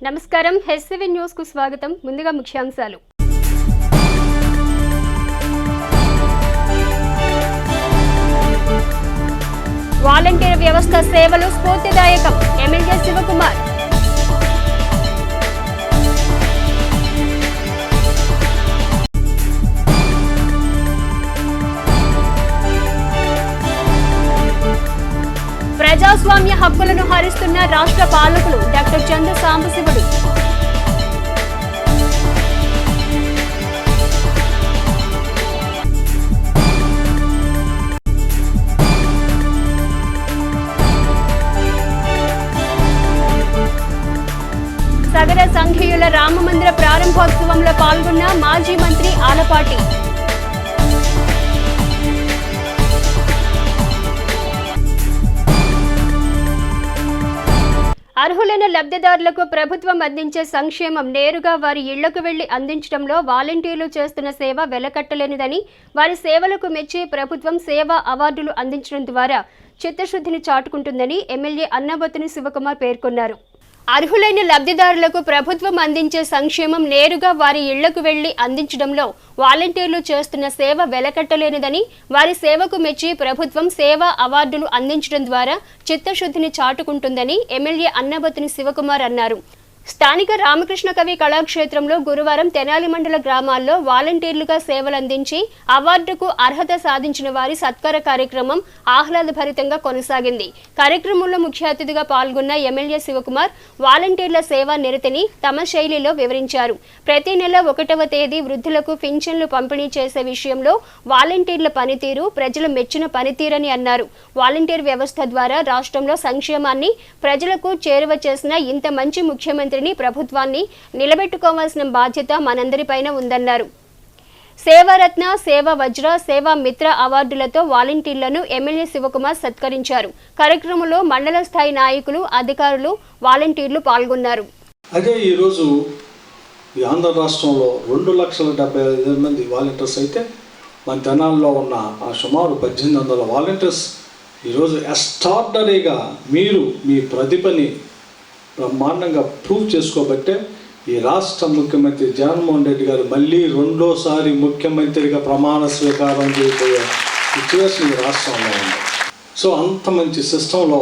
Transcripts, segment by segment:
నమస్కారం HCV news కు స్వాగతం. ముందుగా ముఖ్యాంశాలు. వాలంటీర్ వ్యవస్థ సేవలు స్ఫూర్తిదాయకం. ఎమ్మెల్యే శివకుమార్. ప్రజాస్వామ్య హక్కులను హరిస్తున్న రాష్ట్ర పాలకులు డాక్టర్ చంద్ర సాంబశివుడు. సగర సంఘీయుల రామమందిర ప్రారంభోత్సవంలో పాల్గొన్న మాజీ మంత్రి ఆలపాటి. అర్హులైన లబ్ధిదారులకు ప్రభుత్వం అందించే సంక్షేమం నేరుగా వారి ఇళ్లకు వెళ్లి అందించడంలో వాలంటీర్లు చేస్తున్న సేవ వెలకట్టలేనిదని, వారి సేవలకు మెచ్చి ప్రభుత్వం సేవా అవార్డులు అందించడం ద్వారా చిత్తశుద్ధిని చాటుకుంటుందని ఎమ్మెల్యే అన్నాబత్తుని శివకుమార్ పేర్కొన్నారు. అర్హులైన లబ్ధిదారులకు ప్రభుత్వం అందించే సంక్షేమం నేరుగా వారి ఇళ్లకు వెళ్లి అందించడంలో వాలంటీర్లు చేస్తున్న సేవ వెలకట్టలేనిదని, వారి సేవకు మెచ్చి ప్రభుత్వం సేవా అవార్డులు అందించడం ద్వారా చిత్తశుద్ధిని చాటుకుంటుందని ఎమ్మెల్యే అన్నాబత్తుని శివకుమార్ అన్నారు. స్థానిక రామకృష్ణ కవి కళాక్షేత్రంలో గురువారం తెనాలి మండల గ్రామాల్లో వాలంటీర్లుగా సేవలందించి అవార్డుకు అర్హత సాధించిన వారి సత్కార కార్యక్రమం ఆహ్లాదభరితంగా కొనసాగింది. కార్యక్రమంలో ముఖ్య అతిథిగా పాల్గొన్న ఎమ్మెల్యే శివకుమార్ వాలంటీర్ల సేవా నిరతిని తమ శైలిలో వివరించారు. ప్రతి నెల 1వ తేదీ వృద్ధులకు పింఛన్లు పంపిణీ చేసే విషయంలో వాలంటీర్ల పనితీరు ప్రజలు మెచ్చిన పనితీరని అన్నారు. వాలంటీర్ వ్యవస్థ ద్వారా రాష్ట్రంలో సంక్షేమాన్ని ప్రజలకు చేరువ చేసిన ఇంత మంచి ముఖ్యమంత్రి ప్రభుత్వాన్ని నిలబెట్టుకోవాల్సిన బాధ్యత మనందరిపైన ఉందన్నారు. సేవారత్న, సేవా వజ్ర, సేవా మిత్ర అవార్డులతో వాలంటీర్లను ఎమ్మెల్యే శివకుమార్ సత్కరించారు. కార్యక్రమంలో మండల స్థాయి నాయకులు, అధికారులు, వాలంటీర్లు పాల్గొన్నారు. అదే ఈరోజు ఈ ఆంధ్ర రాష్ట్రంలో 2,75,000 మంది వాలంటీర్స్ అయితే మన తెనాల్లో ఉన్న ఆ సుమారు 1,800 వాలంటీర్స్ ఈరోజు ఎక్స్ట్రార్డినరీగా మీరు మీ ప్రతిభని బ్రహ్మాండంగా ప్రూవ్ చేసుకోబట్టే ఈ రాష్ట్ర ముఖ్యమంత్రి జగన్మోహన్ రెడ్డి గారు మళ్ళీ రెండోసారి ముఖ్యమంత్రిగా ప్రమాణ స్వీకారం చేయబోయే సిచ్యువేషన్ ఈ రాష్ట్రంలో ఉంది. సో అంత మంచి సిస్టంలో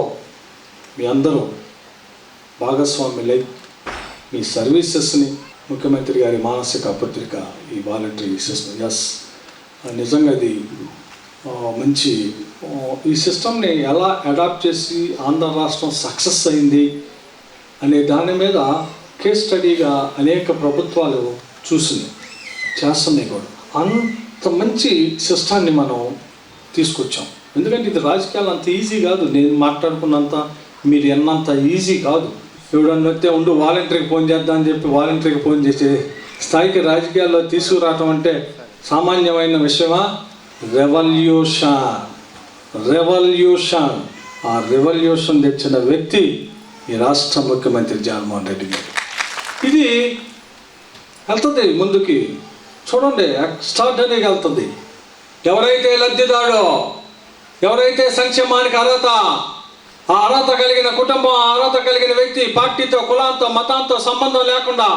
మీ అందరూ భాగస్వాములై మీ సర్వీసెస్ని ముఖ్యమంత్రి గారి మానసిక పత్రిక ఈ వాలంటరీ సిస్టమ్ నిజంగా అది మంచి ఈ సిస్టమ్ని ఎలా అడాప్ట్ చేసి ఆంధ్ర రాష్ట్రం సక్సెస్ అయింది అనే దాని మీద కేస్ స్టడీగా అనేక ప్రభుత్వాలు చేస్తున్నాయి కూడా. అంత మంచి సిస్టాన్ని మనం తీసుకొచ్చాం. ఎందుకంటే ఇది రాజకీయాలు అంత ఈజీ కాదు. నేను మాట్లాడుకున్నంత మీరు ఎన్నంత ఈజీ కాదు. ఎవడన్నా వస్తే ఉండు వాలంటరీకి ఫోన్ చేద్దాం అని చెప్పి వాలంటరీకి ఫోన్ చేసే స్థాయికి రాజకీయాల్లో తీసుకురావటం అంటే సామాన్యమైన విషయమా? రెవల్యూషన్ ఆ రెవల్యూషన్ తెచ్చిన వ్యక్తి ఈ రాష్ట్ర ముఖ్యమంత్రి జగన్మోహన్ రెడ్డి గారు. ఇది వెళ్తుంది ముందుకి. చూడండి, ఎక్స్ట్రార్డినరీగా వెళ్తుంది. ఎవరైతే లబ్ధిదాడో, ఎవరైతే సంక్షేమానికి అర్హత, ఆ అర్హత కలిగిన కుటుంబం, ఆ అర్హత కలిగిన వ్యక్తి పార్టీతో, కులాంతో, మతాంతో సంబంధం లేకుండా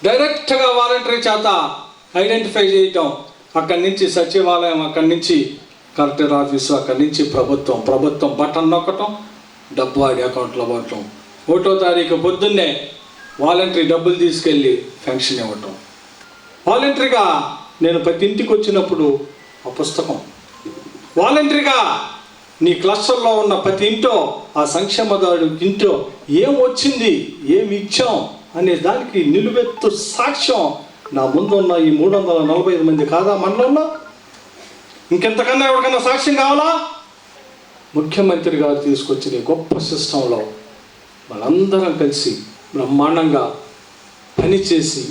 డైరెక్ట్గా వాలంటరీ చేత ఐడెంటిఫై చేయటం, అక్కడి నుంచి సచివాలయం, అక్కడి నుంచి కలెక్టర్ ఆఫీసు, అక్కడి నుంచి ప్రభుత్వం బటన్ నొక్కటం, డబ్బు వాడి అకౌంట్లో పడటం, 1వ తారీఖు పొద్దున్నే వాలంటరీ డబ్బులు తీసుకెళ్ళి పెన్షన్ ఇవ్వటం. వాలంటరీగా నేను ప్రతి ఇంటికి వచ్చినప్పుడు ఆ పుస్తకం వాలంటరీగా నీ క్లస్టర్లో ఉన్న ప్రతి ఇంటో ఆ సంక్షేమదారుడు ఇంటో ఏం వచ్చింది, ఏమి ఇచ్చాం అనే దానికి నిలువెత్తు సాక్ష్యం నా ముందున్న ఈ 345 మంది కాదా మండలంలో? ఇంకెంతకన్నా ఎవరికన్నా సాక్ష్యం కావాలా? ముఖ్యమంత్రి గారు తీసుకొచ్చిన గొప్ప సిస్టంలో మనందరం కలిసి బ్రహ్మాండంగా పనిచేసి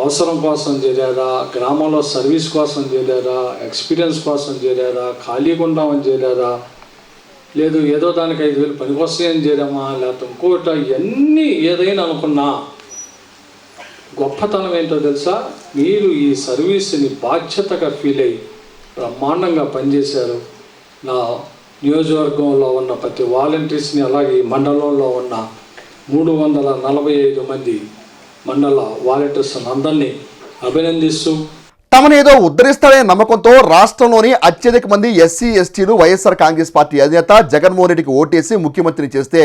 అవసరం కోసం చేరారా, గ్రామంలో సర్వీస్ కోసం చేరారా, ఎక్స్పీరియన్స్ కోసం చేరారా, ఖాళీగా ఉండామని చేరారా, లేదు ఏదో దానికి 5,000 పని వస్తాయని చేరామా, లేకపోతే ఇంకోట, ఇవన్నీ ఏదైనా అనుకున్నా గొప్పతనం ఏంటో తెలుసా? మీరు ఈ సర్వీస్ని బాధ్యతగా ఫీల్ అయ్యి బ్రహ్మాండంగా పనిచేశారు. నా నియోజకవర్గంలో ఉన్న ప్రతి వాలంటీర్స్ని, అలాగే మండలంలో ఉన్న 345 మంది మండల వాలంటీర్స్ అందరినీ అభినందిస్తూ తమనేదో ఉద్ధరిస్తాడనే నమ్మకంతో రాష్ట్రంలోని అత్యధిక మంది ఎస్సీ ఎస్టీలు వైఎస్ఆర్ కాంగ్రెస్ పార్టీ అధినేత జగన్మోహన్ రెడ్డికి ఓటేసి ముఖ్యమంత్రిని చేస్తే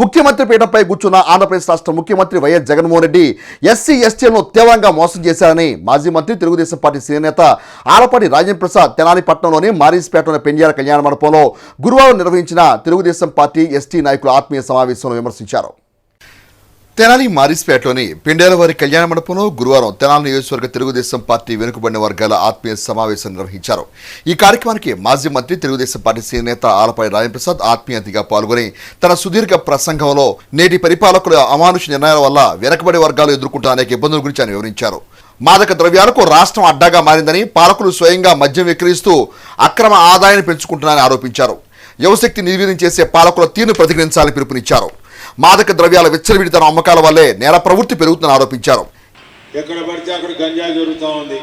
ముఖ్యమంత్రి పీఠంపై కూర్చున్న ఆంధ్రప్రదేశ్ రాష్ట్ర ముఖ్యమంత్రి వైఎస్ జగన్మోహన్ రెడ్డి ఎస్సీ ఎస్టీలను తీవ్రంగా మోసం చేశారని మాజీ మంత్రి తెలుగుదేశం పార్టీ సీనియర్ నేత ఆలపాటి రాజేంద్ర ప్రసాద్ తెనాలి పట్టణంలోని మారీస్పేటలోని పెండ్యాల కళ్యాణ మండపంలో గురువారం నిర్వహించిన తెలుగుదేశం పార్టీ ఎస్టీ నాయకుల ఆత్మీయ సమావేశంలో విమర్శించారు. తెనాలి మారీస్పేటలోని పిండేలవారి కళ్యాణ మండపంలో గురువారం తెనాలి నియోజకవర్గ తెలుగుదేశం పార్టీ వెనుకబడిన వర్గాల ఆత్మీయ సమావేశం నిర్వహించారు. ఈ కార్యక్రమానికి మాజీ మంత్రి తెలుగుదేశం పార్టీ సీనియర్ నేత ఆలపాటి రాజేంద్ర ప్రసాద్ ఆత్మీయ అతిథిగా పాల్గొని తన సుదీర్ఘ ప్రసంగంలో నేటి పరిపాలకుల అమానుష నిర్ణయాల వల్ల వెనుకబడి వర్గాలు ఎదుర్కొంటున్న అనేక ఇబ్బందుల గురించి ఆయన వివరించారు. మాదక ద్రవ్యాలకు రాష్ట్రం అడ్డాగా మారిందని, పాలకులు స్వయంగా మద్యం విక్రయిస్తూ అక్రమ ఆదాయాన్ని పెంచుకుంటున్నారని ఆరోపించారు. యువశక్తి నిర్వీర్యం చేసే పాలకుల తీరును ప్రతిఘటించాలని పిలుపునిచ్చారు. మాదక ద్రవ్యాల విచ్చలవిడితన అమ్మకాల వల్లే నేర ప్రవృత్తి పెరుగుతుందని ఆరోపించారు. ఎక్కడ పడితే అక్కడ గంజాయి జరుగుతూ ఉంది,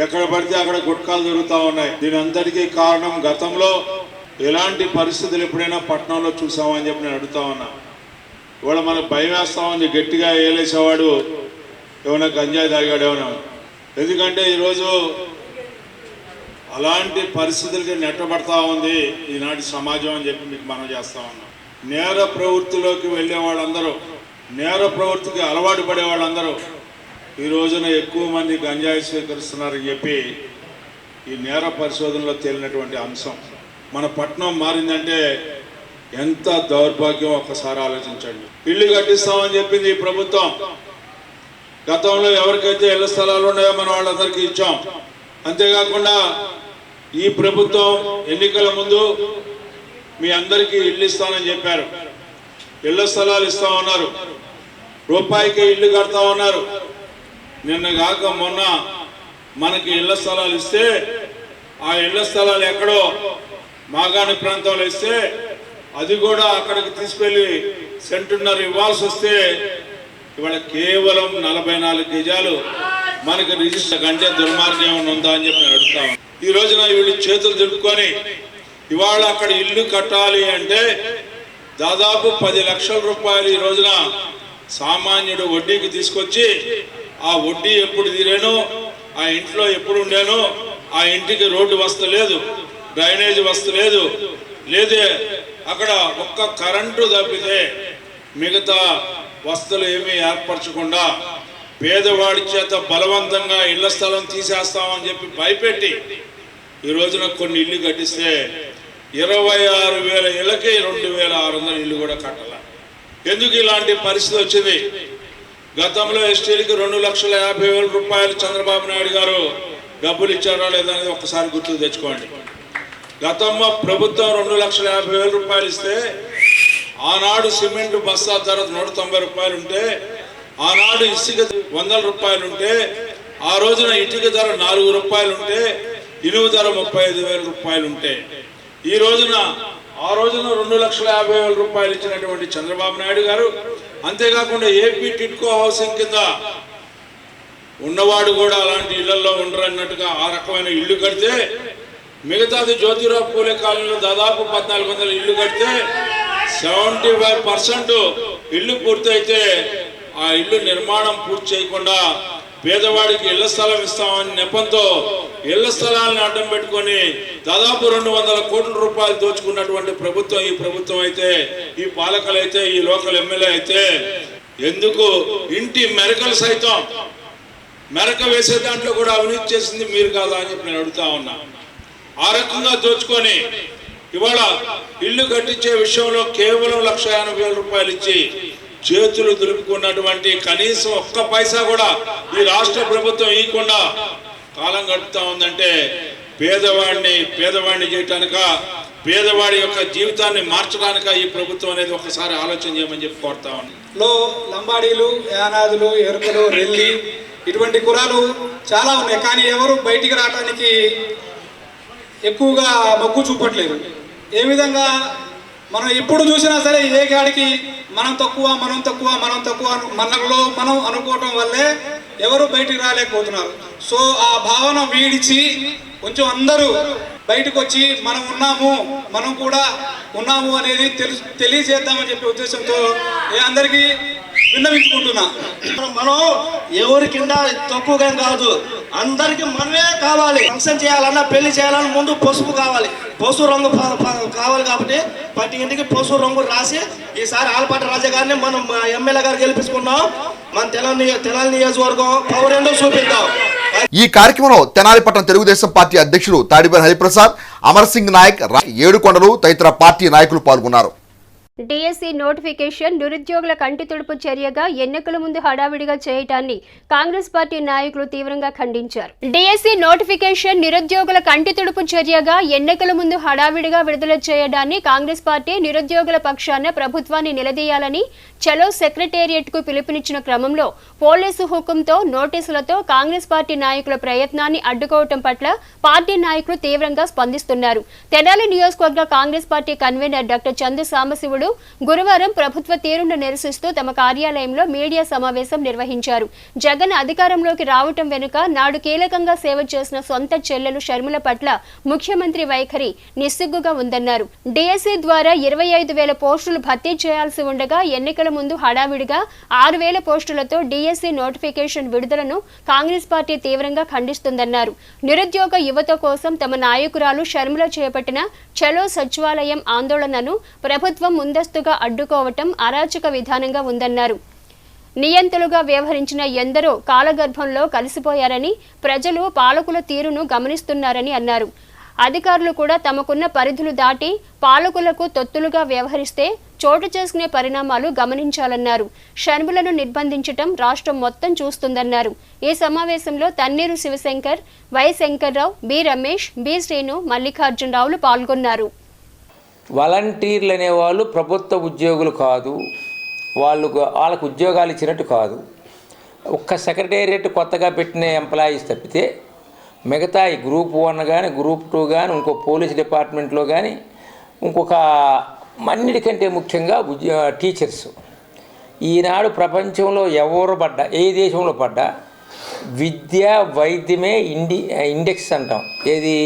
ఎక్కడ పడితే అక్కడ గుట్కాలు జరుగుతూ ఉన్నాయి. దీని అంతటికీ కారణం గతంలో ఎలాంటి పరిస్థితులు ఎప్పుడైనా పట్టణంలో చూసామని చెప్పి నేను అడుగుతా ఉన్నా. ఇవాళ మనకు భయం వేస్తూ ఉంది, గట్టిగా ఏలేసేవాడు ఏమైనా గంజాయి తాగాడేమన్నా. ఎందుకంటే ఈరోజు అలాంటి పరిస్థితులకి నెట్టబడతా ఉంది ఈనాటి సమాజం అని చెప్పి మీకు మనం చేస్తా ఉన్నాం. నేర ప్రవృత్తిలోకి వెళ్ళే వాళ్ళందరూ, నేర ప్రవృత్తికి అలవాటు పడే వాళ్ళందరూ ఈ రోజున ఎక్కువ మంది గంజాయి స్వీకరిస్తున్నారని చెప్పి ఈ నేర పరిశోధనలో తేలినటువంటి అంశం. మన పట్టణం మారిందంటే ఎంత దౌర్భాగ్యం ఒక్కసారి ఆలోచించండి. ఇల్లు కట్టిస్తామని చెప్పింది ఈ ప్రభుత్వం. గతంలో ఎవరికైతే ఇళ్ల స్థలాలు ఉన్నాయో మన వాళ్ళందరికీ ఇచ్చాం. అంతేకాకుండా ఈ ప్రభుత్వం ఎన్నికల ముందు మీ అందరికీ ఇల్లు ఇస్తానని చెప్పారు. ఇళ్ల స్థలాలు ఇస్తామన్నారు, రూపాయికి ఇల్లు కడతామన్నారు. నిన్న కాక మొన్న మనకి ఇళ్ల స్థలాలు ఇస్తే ఆ ఇళ్ల స్థలాలు ఎక్కడో మాగాణి ప్రాంతంలో ఇస్తే అది కూడా అక్కడికి తీసుకెళ్ళి సెంటున్నర ఇవ్వాల్సి వస్తే ఇవాళ కేవలం 44 గజాలు మనకి రిజిస్టర్ అంటే దుర్మార్గం ఏమైనా ఉందా అని చెప్పి నేను అడుగుతాను. ఈ రోజున వీళ్ళు చేతులు దులుపుకొని ఇవాళ అక్కడ ఇల్లు కట్టాలి అంటే దాదాపు 10 లక్షల రూపాయలు ఈ రోజున సామాన్యుడు వడ్డీకి తీసుకొచ్చి ఆ వడ్డీ ఎప్పుడు తీరేనో, ఆ ఇంట్లో ఎప్పుడు ఉండేనో, ఆ ఇంటికి రోడ్డు వస్తలేదు, డ్రైనేజ్ వస్తలేదు, లేదే అక్కడ ఒక్క కరెంటు తప్పితే మిగతా వస్తువులు ఏమీ ఏర్పరచకుండా పేదవాడి చేత బలవంతంగా ఇళ్ల స్థలం తీసేస్తామని చెప్పి భయపెట్టి ఈ రోజున కొన్ని ఇల్లు కట్టిస్తే 26,000 ఇళ్ళకి 2,600 ఇల్లు కూడా కట్టాల. ఎందుకు ఇలాంటి పరిస్థితి వచ్చింది? గతంలో ఎస్టీలకి 2,50,000 రూపాయలు చంద్రబాబు నాయుడు గారు డబ్బులు ఇచ్చారో లేదనేది ఒక్కసారి గుర్తుకు తెచ్చుకోండి. గతంలో ప్రభుత్వం 2,50,000 రూపాయలు ఇస్తే ఆనాడు సిమెంట్ బస్తా ధర 190 రూపాయలు ఉంటే, ఆనాడు ఇసుక 100 రూపాయలు ఉంటే, ఆ రోజున ఇటుక ధర 4 రూపాయలు ఉంటే, ఇనుము ధర 35,000 రూపాయలు ఉంటే, ఈ రోజున ఆ రోజున 2,50,000 రూపాయలు ఇచ్చినటువంటి చంద్రబాబు నాయుడు గారు, అంతేకాకుండా ఏపీ టిడ్కో హౌసింగ్ కింద ఉన్నవాడు కూడా అలాంటి ఇళ్లలో ఉండరు అన్నట్టుగా ఆ రకమైన ఇల్లు కడితే, మిగతాది జ్యోతిరావు పూలే కాలనీలో దాదాపు 1,400 ఇల్లు కడితే 75% ఇల్లు పూర్తయితే ఆ ఇల్లు నిర్మాణం పూర్తి చేయకుండా పేదవాడికి ఇళ్ల స్థలం ఇస్తామని నెపంతో ఇళ్ల స్థలాలను అడ్డం పెట్టుకొని దాదాపు 200 కోట్ల రూపాయలు దోచుకున్నటువంటి ప్రభుత్వం ఈ ప్రభుత్వం అయితే, ఈ పాలకులైతే, ఈ లోకల్ ఎమ్మెల్యే అయితే ఎందుకు ఇంటి మెరకలు సైతం మెరక వేసే దాంట్లో కూడా అవినీతి చేసింది మీరు కాదా అని చెప్పి నేను అడుగుతా ఉన్నా. ఆ రకంగా దోచుకొని ఇవాళ ఇల్లు కట్టించే విషయంలో కేవలం 1,80,000 రూపాయలు ఇచ్చి చేతులు దులుపుకున్నటువంటి కనీసం ఒక్క పైసా కూడా ఈ రాష్ట్ర ప్రభుత్వం ఇవ్వకుండా కాలం గడుపుతా ఉందంటే పేదవాడిని చేయటానిక, పేదవాడి యొక్క జీవితాన్ని మార్చడానిక ఈ ప్రభుత్వం అనేది ఒకసారి ఆలోచన చేయమని చెప్పి కోరుతా ఉన్నాను. లంబాడీలు, యానాదులు, ఎరుకలు, రెల్లి ఇటువంటి కులాలు చాలా ఉన్నాయి. కానీ ఎవరు బయటికి రావడానికి ఎక్కువగా మొగ్గు చూపట్లేదు. ఏ విధంగా మనం ఎప్పుడు చూసినా సరే ఏ గాడికి మనం తక్కువ మనలో మనం అనుకోవటం వల్లే ఎవరు బయటికి రాలేకపోతున్నారు. సో ఆ భావన వీడిచి కొంచెం అందరూ బయటకు వచ్చి మనం ఉన్నాము, మనం కూడా ఉన్నాము అనేది తెలియజేద్దామని చెప్పే ఉద్దేశంతో అందరికీ విన్నవించుకుంటున్నా. మనం ఎవరి కింద తక్కువగా కాదు, అందరికి మనమే కావాలి. ఫంక్షన్ చేయాలన్నా పెళ్లి చేయాలన్నా ముందు పసుపు కావాలి, పసుపు రంగు కావాలి. కాబట్టి ప్రతి ఇంటికి పసుపు రంగు రాసి ఈసారి ఆలపాటి రాజా గారిని మనం ఎమ్మెల్యే గారు గెలిపించుకున్నాం. మన తెనాలి నియోజకవర్గం పవర్ ఏంటో చూపిద్దాం. ఈ కార్యక్రమంలో తెనాలిపట్నం తెలుగుదేశం పార్టీ అధ్యక్షులు తాడిపల్లి హరిప్రసాద్, అమర్ సింగ్ నాయక్, ఏడుకొండలు తదితర పార్టీ నాయకులు పాల్గొన్నారు. డిఎస్సి నోటిఫికేషన్ నిరుద్యోగుల కంటి తుడుపు చర్యగా ఎన్నికల ముందు హడావిడిగా చేయటాన్ని కాంగ్రెస్ పార్టీ నాయకులు తీవ్రంగా ఖండించారు. డిఎస్సి నోటిఫికేషన్ నిరుద్యోగుల కంటి తుడుపు చర్యగా ఎన్నికల ముందు హడావిడిగా విడుదల చేయడాన్ని కాంగ్రెస్ పార్టీ నిరుద్యోగుల పక్షాన ప్రభుత్వాన్ని నిలదీయాలని చలో సెక్రటేరియట్ కు పిలుపునిచ్చిన క్రమంలో పోలీసు హుకుంతో నోటీసులతో కాంగ్రెస్ పార్టీ నాయకుల ప్రయత్నాన్ని అడ్డుకోవటం పట్ల పార్టీ నాయకులు తీవ్రంగా స్పందిస్తున్నారు. తెనాలి నియోజకవర్గ Congress party convener doctor Chandu Sambasivudu గురువారం ప్రభుత్వ తీరును నిరసిస్తూ తమ కార్యాలయంలో మీడియా సమావేశం నిర్వహించారు. జగన్ అధికారంలోకి రావటం వెనుక నాడు కీలకంగా సేవ చేసిన సొంత చెల్లెలు షర్మిల పట్ల ముఖ్యమంత్రి వైఖరి నిస్సిగ్గుగా ఉందన్నారు. డిఎస్సి ద్వారా 25,000 పోస్టులు భర్తీ చేయాల్సి ఉండగా ఎన్నికల ముందు హడావిడిగా 6,000 పోస్టులతో డిఎస్సి నోటిఫికేషన్ విడుదలను కాంగ్రెస్ పార్టీ తీవ్రంగా ఖండిస్తుందన్నారు. నిరుద్యోగ యువత కోసం తమ నాయకురాలు షర్మిల చేపట్టిన చలో సచివాలయం ఆందోళనను ప్రభుత్వం ముందస్తుగా అడ్డుకోవటం అరాచక విధానంగా ఉందన్నారు. నియంతలుగా వ్యవహరించిన ఎందరో కాలగర్భంలో కలిసిపోయారని, ప్రజలు పాలకుల తీరును గమనిస్తున్నారని అన్నారు. అధికారులు కూడా తమకున్న పరిధులు దాటి పాలకులకు తొత్తులుగా వ్యవహరిస్తే చోటు చేసుకునే పరిణామాలు గమనించాలన్నారు. షర్మిలను నిర్బంధించటం రాష్ట్రం మొత్తం చూస్తుందన్నారు. ఈ సమావేశంలో Thanneeru Sivashankar, Y Shankar Rao, B Ramesh, B Srinu, మల్లికార్జునరావులు పాల్గొన్నారు. వాలంటీర్లు అనేవాళ్ళు ప్రభుత్వ ఉద్యోగులు కాదు, వాళ్ళకు ఉద్యోగాలు ఇచ్చినట్టు కాదు. ఒక్క సెక్రటేరియట్ కొత్తగా పెట్టిన ఎంప్లాయీస్ తప్పితే మిగతా ఈ గ్రూప్ 1 కానీ గ్రూప్ 2 కానీ ఇంకో పోలీస్ డిపార్ట్మెంట్లో కానీ ఇంకొక అన్నిటికంటే ముఖ్యంగా టీచర్స్. ఈనాడు ప్రపంచంలో ఎవరు పడ్డా, ఏ దేశంలో పడ్డా విద్య వైద్యమే ఇండెక్స్ అంటాం. ఏది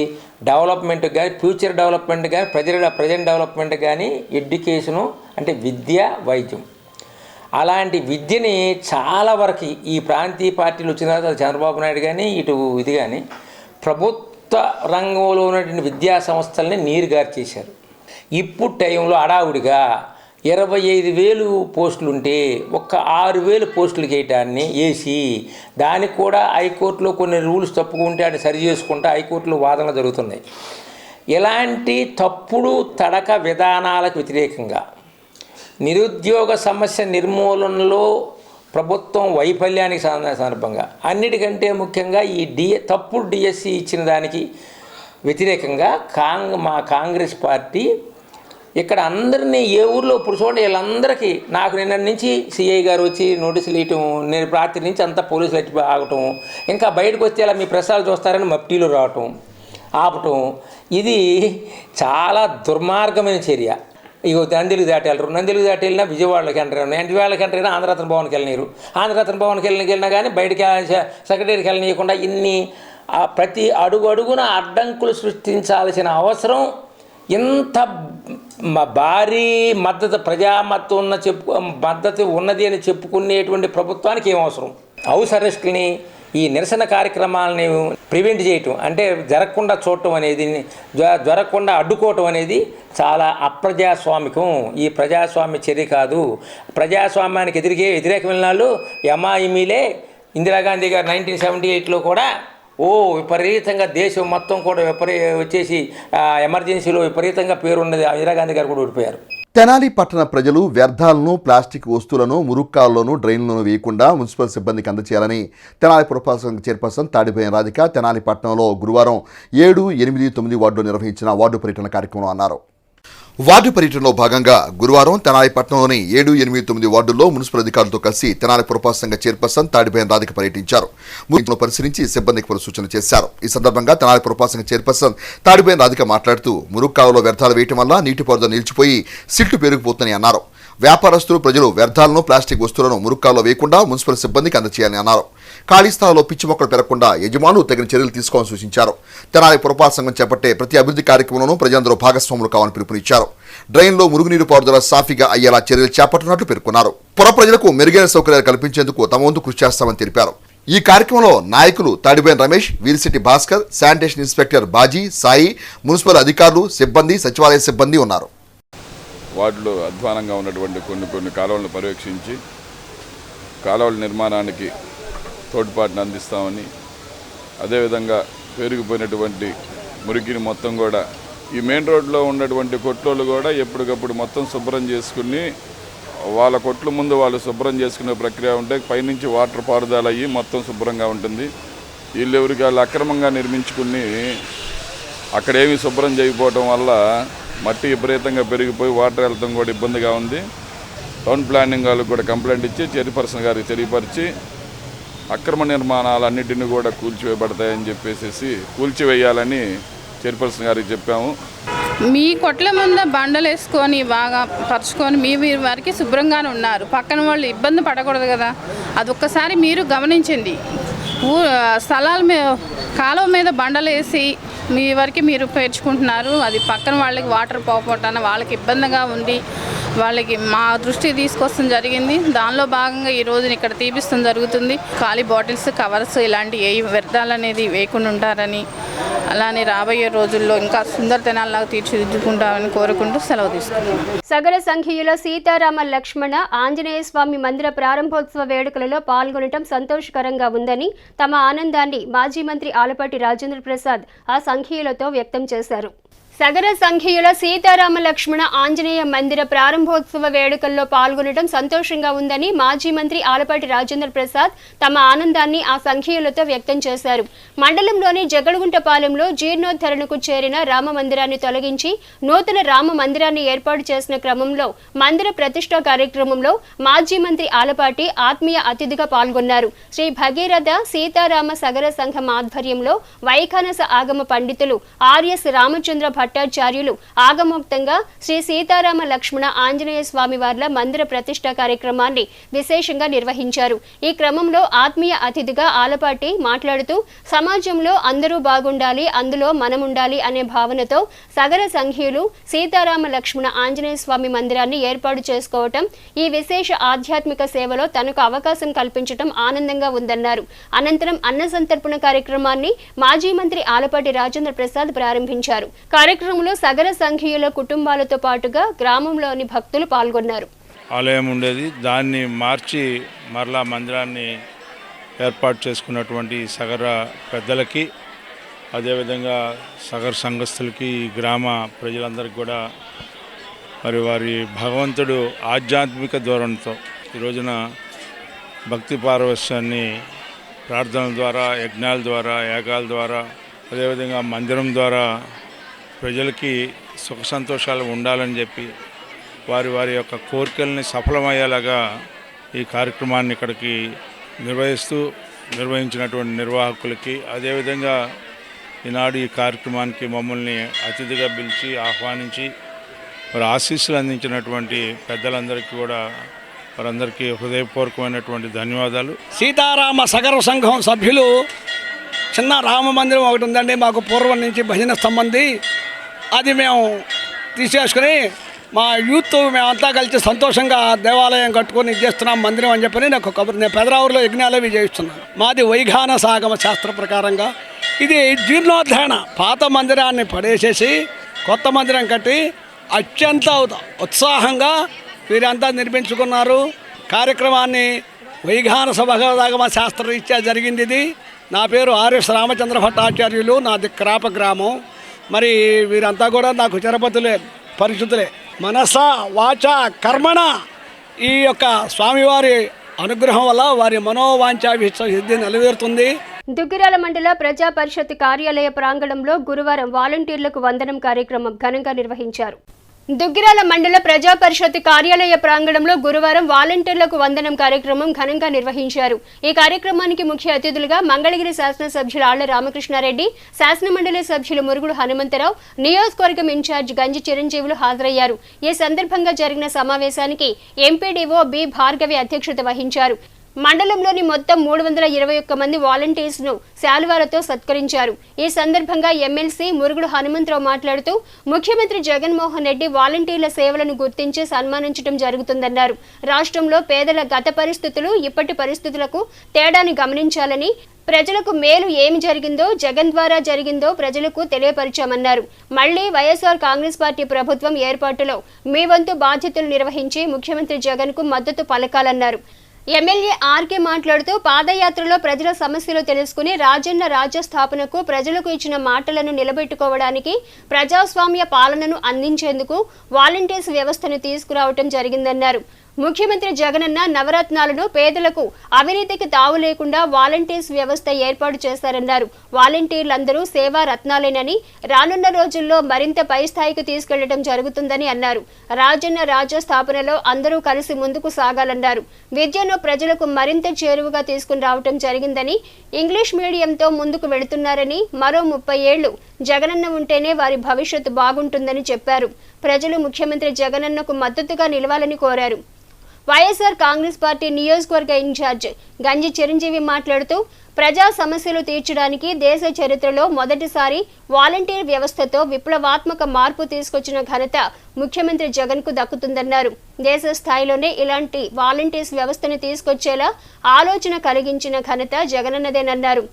డెవలప్మెంట్ కానీ, ఫ్యూచర్ డెవలప్మెంట్ కానీ, ప్రజెంట్ డెవలప్మెంట్ కానీ ఎడ్యుకేషను అంటే విద్య వైద్యం. అలాంటి విద్యని చాలా వరకు ఈ ప్రాంతీయ పార్టీలు వచ్చిన తర్వాత చంద్రబాబు నాయుడు కానీ ఇటు ఇది కానీ ప్రభుత్వ రంగంలో ఉన్నటువంటి విద్యా సంస్థల్ని నీరుగార్చేశారు. ఇప్పుడు టైంలో అడావుడిగా 25,000 పోస్టులు ఉంటే ఒక్క 6,000 పోస్టులు వేయటాన్ని వేసి దానికి కూడా హైకోర్టులో కొన్ని రూల్స్ తప్పుకుంటే అది సరి చేసుకుంటే హైకోర్టులో వాదనలు జరుగుతున్నాయి. ఇలాంటి తప్పుడు తడక విధానాలకు వ్యతిరేకంగా నిరుద్యోగ సమస్య నిర్మూలనలో ప్రభుత్వం వైఫల్యానికి సందర్భంగా అన్నిటికంటే ముఖ్యంగా ఈ తప్పుడు డిఎస్సి ఇచ్చిన దానికి వ్యతిరేకంగా మా కాంగ్రెస్ పార్టీ ఇక్కడ అందరినీ ఏ ఊర్లో ఇప్పుడు చూడండి వీళ్ళందరికీ నాకు నిన్న నుంచి సిఐ గారు వచ్చి నోటీసులు ఇవ్వటం, నేను రాత్రి నుంచి అంతా పోలీసులు ఎట్టి ఆగటం, ఇంకా బయటకు వస్తే అలా మీ ప్రసారాలు చూస్తారని మప్టీలు రావటం ఆపటం, ఇది చాలా దుర్మార్గమైన చర్య. ఇగో నందిలుగు దాటి వెళ్ళరు, నందిలుగు దాటి వెళ్ళినా విజయవాడలోకి ఎంటర్ అయినా, విజయవాడకి ఎంటర్ అయినా ఆంధ్రరత్న భవన్కి వెళ్ళనీరు, ఆంధ్రరత్న భవన్కి వెళ్ళినా కానీ బయటికి సెక్రటరీకి వెళ్ళనీయకుండా ఇన్ని ప్రతి అడుగున అడ్డంకులు సృష్టించాల్సిన అవసరం ఇంత భారీ మద్దతు మద్దతు ఉన్నది అని చెప్పుకునేటువంటి ప్రభుత్వానికి ఏం అవసరం? హౌస్ అరెస్టులని ఈ నిరసన కార్యక్రమాలని ప్రివెంట్ చేయటం అంటే జరగకుండా చూడటం అనేది, జరగకుండా అడ్డుకోవటం అనేది చాలా అప్రజాస్వామికం. ఈ ప్రజాస్వామ్య చర్య కాదు. ప్రజాస్వామ్యానికి వ్యతిరేకమైన వాళ్ళు ఎంఐఎంఈలే. ఇందిరాగాంధీ గారు 1978లో కూడా విపరీతంగా దేశం మొత్తం కూడా వచ్చేసి ఎమర్జెన్సీలో విపరీతంగా పేరున్నది. ఇందిరాగాంధీ గారు కూడా ఓడిపోయారు. తెనాలి పట్టణ ప్రజలు వ్యర్థాలను, ప్లాస్టిక్ వస్తువులను మురుక్కాల్లోనూ డ్రైన్లను వేయకుండా మున్సిపల్ సిబ్బందికి అందజేయాలని తెనాలి పురపాలక చైర్పర్సన్ తాడిపోయిన రాధిక తెనాలి పట్టణంలో గురువారం 7, 8, 9 వార్డులో నిర్వహించిన వార్డు పర్యటన కార్యక్రమంలో అన్నారు. వార్డు పర్యటనలో భాగంగా గురువారం తెనాలి పట్టణంలోని 7, 8, 9 వార్డుల్లో మున్సిపల్ అధికారులతో కలిసి తెనాలి పురపాలక సంఘ చైర్పర్సన్ తాడిపోయిన రాధిక పర్యటించారు. పరిశీలించి సిబ్బందికి పలు సూచనలు చేశారు. ఈ సందర్భంగా తెనాలి పురపాలక సంఘ చైర్పర్సన్ తాడిపోయిన రాధిక మాట్లాడుతూ మురుక్కాలలో వ్యర్థాలు వేయటం వల్ల నీటిపారుదల నిలిచిపోయి సిట్టు పెరిగిపోతుందని అన్నారు. వ్యాపారస్తులు ప్రజలు వ్యర్థాలను ప్లాస్టిక్ వస్తువులను మురుక్కాల్లో వేయకుండా మున్సిపల్ సిబ్బందికి అందజేయాలని అన్నారు. ఖాళీ స్థలాల్లో పిచ్చి మొక్కలు పెరగకుండా యజమానులు తగిన చర్యలు తీసుకోవాలని సూచించారు. తెనాలి పురపాలక సంఘం చేపట్టే ప్రతి అభివృద్ధి కార్యక్రమంలోనూ ప్రజలందరూ భాగస్వాములు కావాలని పిలుపునిచ్చారు. డ్రైన్లో మురుగునీరు పారుదల సాఫీగా అయ్యేలా చర్యలు చేపట్టినట్లు పేర్కొన్నారు. పుర ప్రజలకు మెరుగైన సౌకర్యాలు కల్పించేందుకు తమ వంతు కృషి చేస్తామని తెలిపారు. ఈ కార్యక్రమంలో నాయకులు Tadiboyina Ramesh, Veerisetti Bhaskar, sanitation inspector Baji, Sai, municipal అధికారులు, సిబ్బంది, సచివాలయ సిబ్బంది ఉన్నారు. వార్డులో అధ్వానంగా ఉన్నటువంటి కొన్ని కాలువలను పర్యవేక్షించి కాలువల నిర్మాణానికి తోడ్పాటును అందిస్తామని, అదేవిధంగా పెరిగిపోయినటువంటి మురికిని మొత్తం కూడా ఈ మెయిన్ రోడ్లో ఉన్నటువంటి కొట్లోళ్ళు కూడా ఎప్పటికప్పుడు మొత్తం శుభ్రం చేసుకుని వాళ్ళ కొట్ల ముందు వాళ్ళు శుభ్రం చేసుకునే ప్రక్రియ ఉంటే పైనుంచి వాటర్ పారుదల అయ్యి మొత్తం శుభ్రంగా ఉంటుంది. వీళ్ళెవరికి వాళ్ళు అక్రమంగా నిర్మించుకుని అక్కడేమీ శుభ్రం చేయకపోవడం వల్ల మట్టి విపరీతంగా పెరిగిపోయి వాటర్ వెళ్తాం కూడా ఇబ్బందిగా ఉంది. టౌన్ ప్లానింగ్ వాళ్ళకి కూడా కంప్లైంట్ ఇచ్చి చైర్పర్సన్ గారికి తెలియపరిచి అక్రమ నిర్మాణాలన్నింటినీ కూడా కూల్చివేయబడతాయని చెప్పేసి కూల్చివేయాలని చైర్పర్సన్ గారికి చెప్పాము. మీ కొట్ల ముందు బండలు వేసుకొని బాగా పరుచుకొని మీ వారికి శుభ్రంగానే ఉన్నారు. పక్కన వాళ్ళు ఇబ్బంది పడకూడదు కదా, అది ఒక్కసారి మీరు గమనించండి. స్థలాల మీద కాలువ మీద బండలు వేసి మీ వరకు మీరు పేర్చుకుంటున్నారు. అది పక్కన వాళ్ళకి వాటర్ పోకపోవటాన వాళ్ళకి ఇబ్బందిగా ఉంది. వాళ్ళకి మా దృష్టికి తీసుకొస్తాం జరిగింది. దానిలో భాగంగా ఈ రోజున ఇక్కడ తీపిస్తాం జరుగుతుంది. ఖాళీ బాటిల్స్, కవర్స్ ఇలాంటి ఏ వ్యర్థాలు అనేది వేయకుండా ఉంటారని, అలానే రాబోయే రోజుల్లో ఇంకా సుందర తెనాల్లాగా తీర్చిదిద్దుకుంటామని కోరుకుంటూ సెలవు తీసుకుంటాం. సగర సంఘీయుల సీతారామ లక్ష్మణ ఆంజనేయ స్వామి మందిర ప్రారంభోత్సవ వేడుకలలో పాల్గొనడం సంతోషకరంగా ఉందని తమ ఆనందాన్ని మాజీ మంత్రి ఆలపాటి రాజేంద్ర ప్రసాద్ ఆ సంఘీయులతో వ్యక్తం చేశారు. సగర సంఘీయుల సీతారామ లక్ష్మణ ఆంజనేయ మందిర ప్రారంభోత్సవ వేడుకల్లో పాల్గొనడం సంతోషంగా ఉందని మాజీ మంత్రి ఆలపాటి రాజేంద్ర ప్రసాద్ తమ ఆనందాన్ని ఆ సంఘీయులతో వ్యక్తం చేశారు. మండలంలోని జగడగుంటపాలెంలో జీర్ణోద్ధరణకు చేరిన రామ మందిరాన్ని తొలగించి నూతన రామ మందిరాన్ని ఏర్పాటు చేసిన క్రమంలో మందిర ప్రతిష్ఠా కార్యక్రమంలో మాజీ మంత్రి ఆలపాటి ఆత్మీయ అతిథిగా పాల్గొన్నారు. శ్రీ భగీరథ సీతారామ సగర సంఘం ఆధ్వర్యంలో వైఖానస ఆగమ పండితులు ఆర్ఎస్ రామచంద్ర భట్టాచార్యులు ఆగమోక్తంగా శ్రీ సీతారామ లక్ష్మణ ఆంజనేయ స్వామి వార్ల మందిర ప్రతిష్ఠా కార్యక్రమాన్ని విశేషంగా నిర్వహించారు. ఈ క్రమంలో ఆత్మీయ అతిథిగా ఆలపాటి మాట్లాడుతూ సమాజంలో అందరూ బాగుండాలి, అందులో మనముండాలి అనే భావనతో సగర సంఘీయులు సీతారామ లక్ష్మణ ఆంజనేయ స్వామి మందిరాన్ని ఏర్పాటు చేసుకోవటం, ఈ విశేష ఆధ్యాత్మిక సేవలో తనకు అవకాశం కల్పించడం ఆనందంగా ఉందన్నారు. అనంతరం అన్న సంతర్పణ కార్యక్రమాన్ని మాజీ మంత్రి ఆలపాటి రాజేంద్ర ప్రసాద్ ప్రారంభించారు. కార్యక్రమంలో సగర సంఘీయుల కుటుంబాలతో పాటుగా గ్రామంలోని భక్తులు పాల్గొన్నారు. ఆలయం ఉండేది, దాన్ని మార్చి మరలా మందిరాన్ని ఏర్పాటు చేసుకున్నటువంటి సగర పెద్దలకి, అదేవిధంగా సగర సంఘస్థులకి, గ్రామ ప్రజలందరికీ కూడా మరి వారి భగవంతుడు ఆధ్యాత్మిక ధోరణితో ఈ రోజున భక్తి పారవశ్యాన్ని ప్రార్థనల ద్వారా, యజ్ఞాల ద్వారా, యాగాల ద్వారా, అదేవిధంగా మందిరం ద్వారా ప్రజలకి సుఖ సంతోషాలు ఉండాలని చెప్పి వారి వారి యొక్క కోరికల్ని సఫలమయ్యేలాగా ఈ కార్యక్రమాన్ని ఇక్కడికి నిర్వహించినటువంటి నిర్వాహకులకి, అదేవిధంగా ఈనాడు ఈ కార్యక్రమానికి మమ్మల్ని అతిథిగా పిలిచి ఆహ్వానించి వారి ఆశీస్సులు అందించినటువంటి పెద్దలందరికీ కూడా వారందరికీ హృదయపూర్వకమైనటువంటి ధన్యవాదాలు. సీతారామ సగర సంఘం సభ్యులు చిన్న రామ మందిరం ఒకటి ఉందండి మాకు పూర్వం నుంచి భజన సంబంధి. అది మేము తీసేసుకుని మా యూత్ మేమంతా కలిసి సంతోషంగా దేవాలయం కట్టుకొని చేస్తున్నాం మందిరం అని చెప్పని నాకు కబురు. నేను పెదరావులో యజ్ఞాలు అవి చేయిస్తున్నాను. మాది వైఖాన సాగమ శాస్త్ర ప్రకారంగా ఇది జీర్ణోద్ధరణ. పాత మందిరాన్ని పడేసేసి కొత్త మందిరం కట్టి అత్యంత ఉత్సాహంగా వీరంతా నిర్మించుకున్నారు. కార్యక్రమాన్ని వైఖాన సభాగమ శాస్త్రరీత్యా జరిగింది. ఇది నా పేరు ఆర్ఎస్ రామచంద్ర భట్టాచార్యులు, నాది క్రాప గ్రామం. మరి వీరంతా కూడా నాకు చిరపతులే, పరిశుద్ధులే. మనస వాచ కర్మణ ఈ యొక్క స్వామివారి అనుగ్రహం వల్ల వారి మనోవాంఛాభివృద్ధి నెరవేరుతుంది. దుగ్గిరాల మండల ప్రజా పరిషత్ కార్యాలయ ప్రాంగణంలో గురువారం వాలంటీర్లకు వందనం కార్యక్రమం ఘనంగా నిర్వహించారు. దుగ్గిరాల మండల ప్రజా పరిషత్ కార్యాలయ ప్రాంగణంలో గురువారం వాలంటీర్లకు వందనం కార్యక్రమం ఘనంగా నిర్వహించారు. ఈ కార్యక్రమానికి ముఖ్య అతిథులుగా మంగళగిరి శాసనసభ్యులు ఆళ్ల రామకృష్ణారెడ్డి, శాసనమండలి సభ్యులు మురుగుడు హనుమంతరావు, నియోజకవర్గం ఇన్ఛార్జ్ గంజి చిరంజీవులు హాజరయ్యారు. ఈ సందర్భంగా జరిగిన సమావేశానికి ఎంపీడీఓ బి భార్గవి అధ్యక్షత వహించారు. మండలంలోని మొత్తం 321 మంది వాలంటీర్స్ ను శాలువాలతో సత్కరించారు. ఈ సందర్భంగా ఎమ్మెల్సీ మురుగుడు హనుమంతరావు మాట్లాడుతూ ముఖ్యమంత్రి జగన్మోహన్ రెడ్డి వాలంటీర్ల సేవలను గుర్తించి సన్మానించడం జరుగుతుందన్నారు. రాష్ట్రంలో పేదల గత పరిస్థితులు ఇప్పటి పరిస్థితులకు తేడాని గమనించాలని, ప్రజలకు మేలు ఏమి జరిగిందో జగన్ ద్వారా జరిగిందో ప్రజలకు తెలియపరిచామన్నారు. మళ్లీ వైఎస్ఆర్ కాంగ్రెస్ పార్టీ ప్రభుత్వం ఏర్పాటులో మీ వంతు బాధ్యతలు నిర్వహించి ముఖ్యమంత్రి జగన్ కు మద్దతు పలకాలన్నారు. ఎమ్మెల్యే ఆర్కే మాట్లాడుతూ పాదయాత్రలో ప్రజల సమస్యలు తెలుసుకుని రాజన్న రాజ్య స్థాపనకు ప్రజలకు ఇచ్చిన మాటలను నిలబెట్టుకోవడానికి ప్రజాస్వామ్య పాలనను అందించేందుకు వాలంటీర్స్ వ్యవస్థను తీసుకురావడం జరిగిందన్నారు. ముఖ్యమంత్రి జగనన్న నవరత్నాలను పేదలకు అవినీతికి తావు లేకుండా వాలంటీర్స్ వ్యవస్థ ఏర్పాటు చేశారన్నారు. వాలంటీర్లందరూ సేవా రత్నాలేనని, రానున్న రోజుల్లో మరింత పై స్థాయికి తీసుకెళ్లడం జరుగుతుందని అన్నారు. రాజన్న రాజ్య స్థాపనలో అందరూ కలిసి ముందుకు సాగాలన్నారు. విద్యను ప్రజలకు మరింత చేరువగా తీసుకుని రావడం జరిగిందని, ఇంగ్లీష్ మీడియంతో ముందుకు వెళుతున్నారని, మరో 30 ఏళ్లు జగనన్న ఉంటేనే వారి భవిష్యత్తు బాగుంటుందని చెప్పారు. ప్రజలు ముఖ్యమంత్రి జగనన్నకు మద్దతుగా నిలవాలని కోరారు. వైఎస్ఆర్ కాంగ్రెస్ పార్టీ నియోజకవర్గ ఇన్ఛార్జ్ గంజి చిరంజీవి మాట్లాడుతూ ప్రజా సమస్యలు తీర్చడానికి దేశ చరిత్రలో మొదటిసారి వాలంటీర్ వ్యవస్థతో విప్లవాత్మక మార్పు తీసుకొచ్చిన ఘనత ముఖ్యమంత్రి జగన్ కు దక్కుతుందన్నారు. దేశ స్థాయిలోనే ఇలాంటి వాలంటీర్స్ వ్యవస్థను తీసుకొచ్చేలా ఆలోచన కలిగించిన ఘనత జగనన్నదేనన్నారు.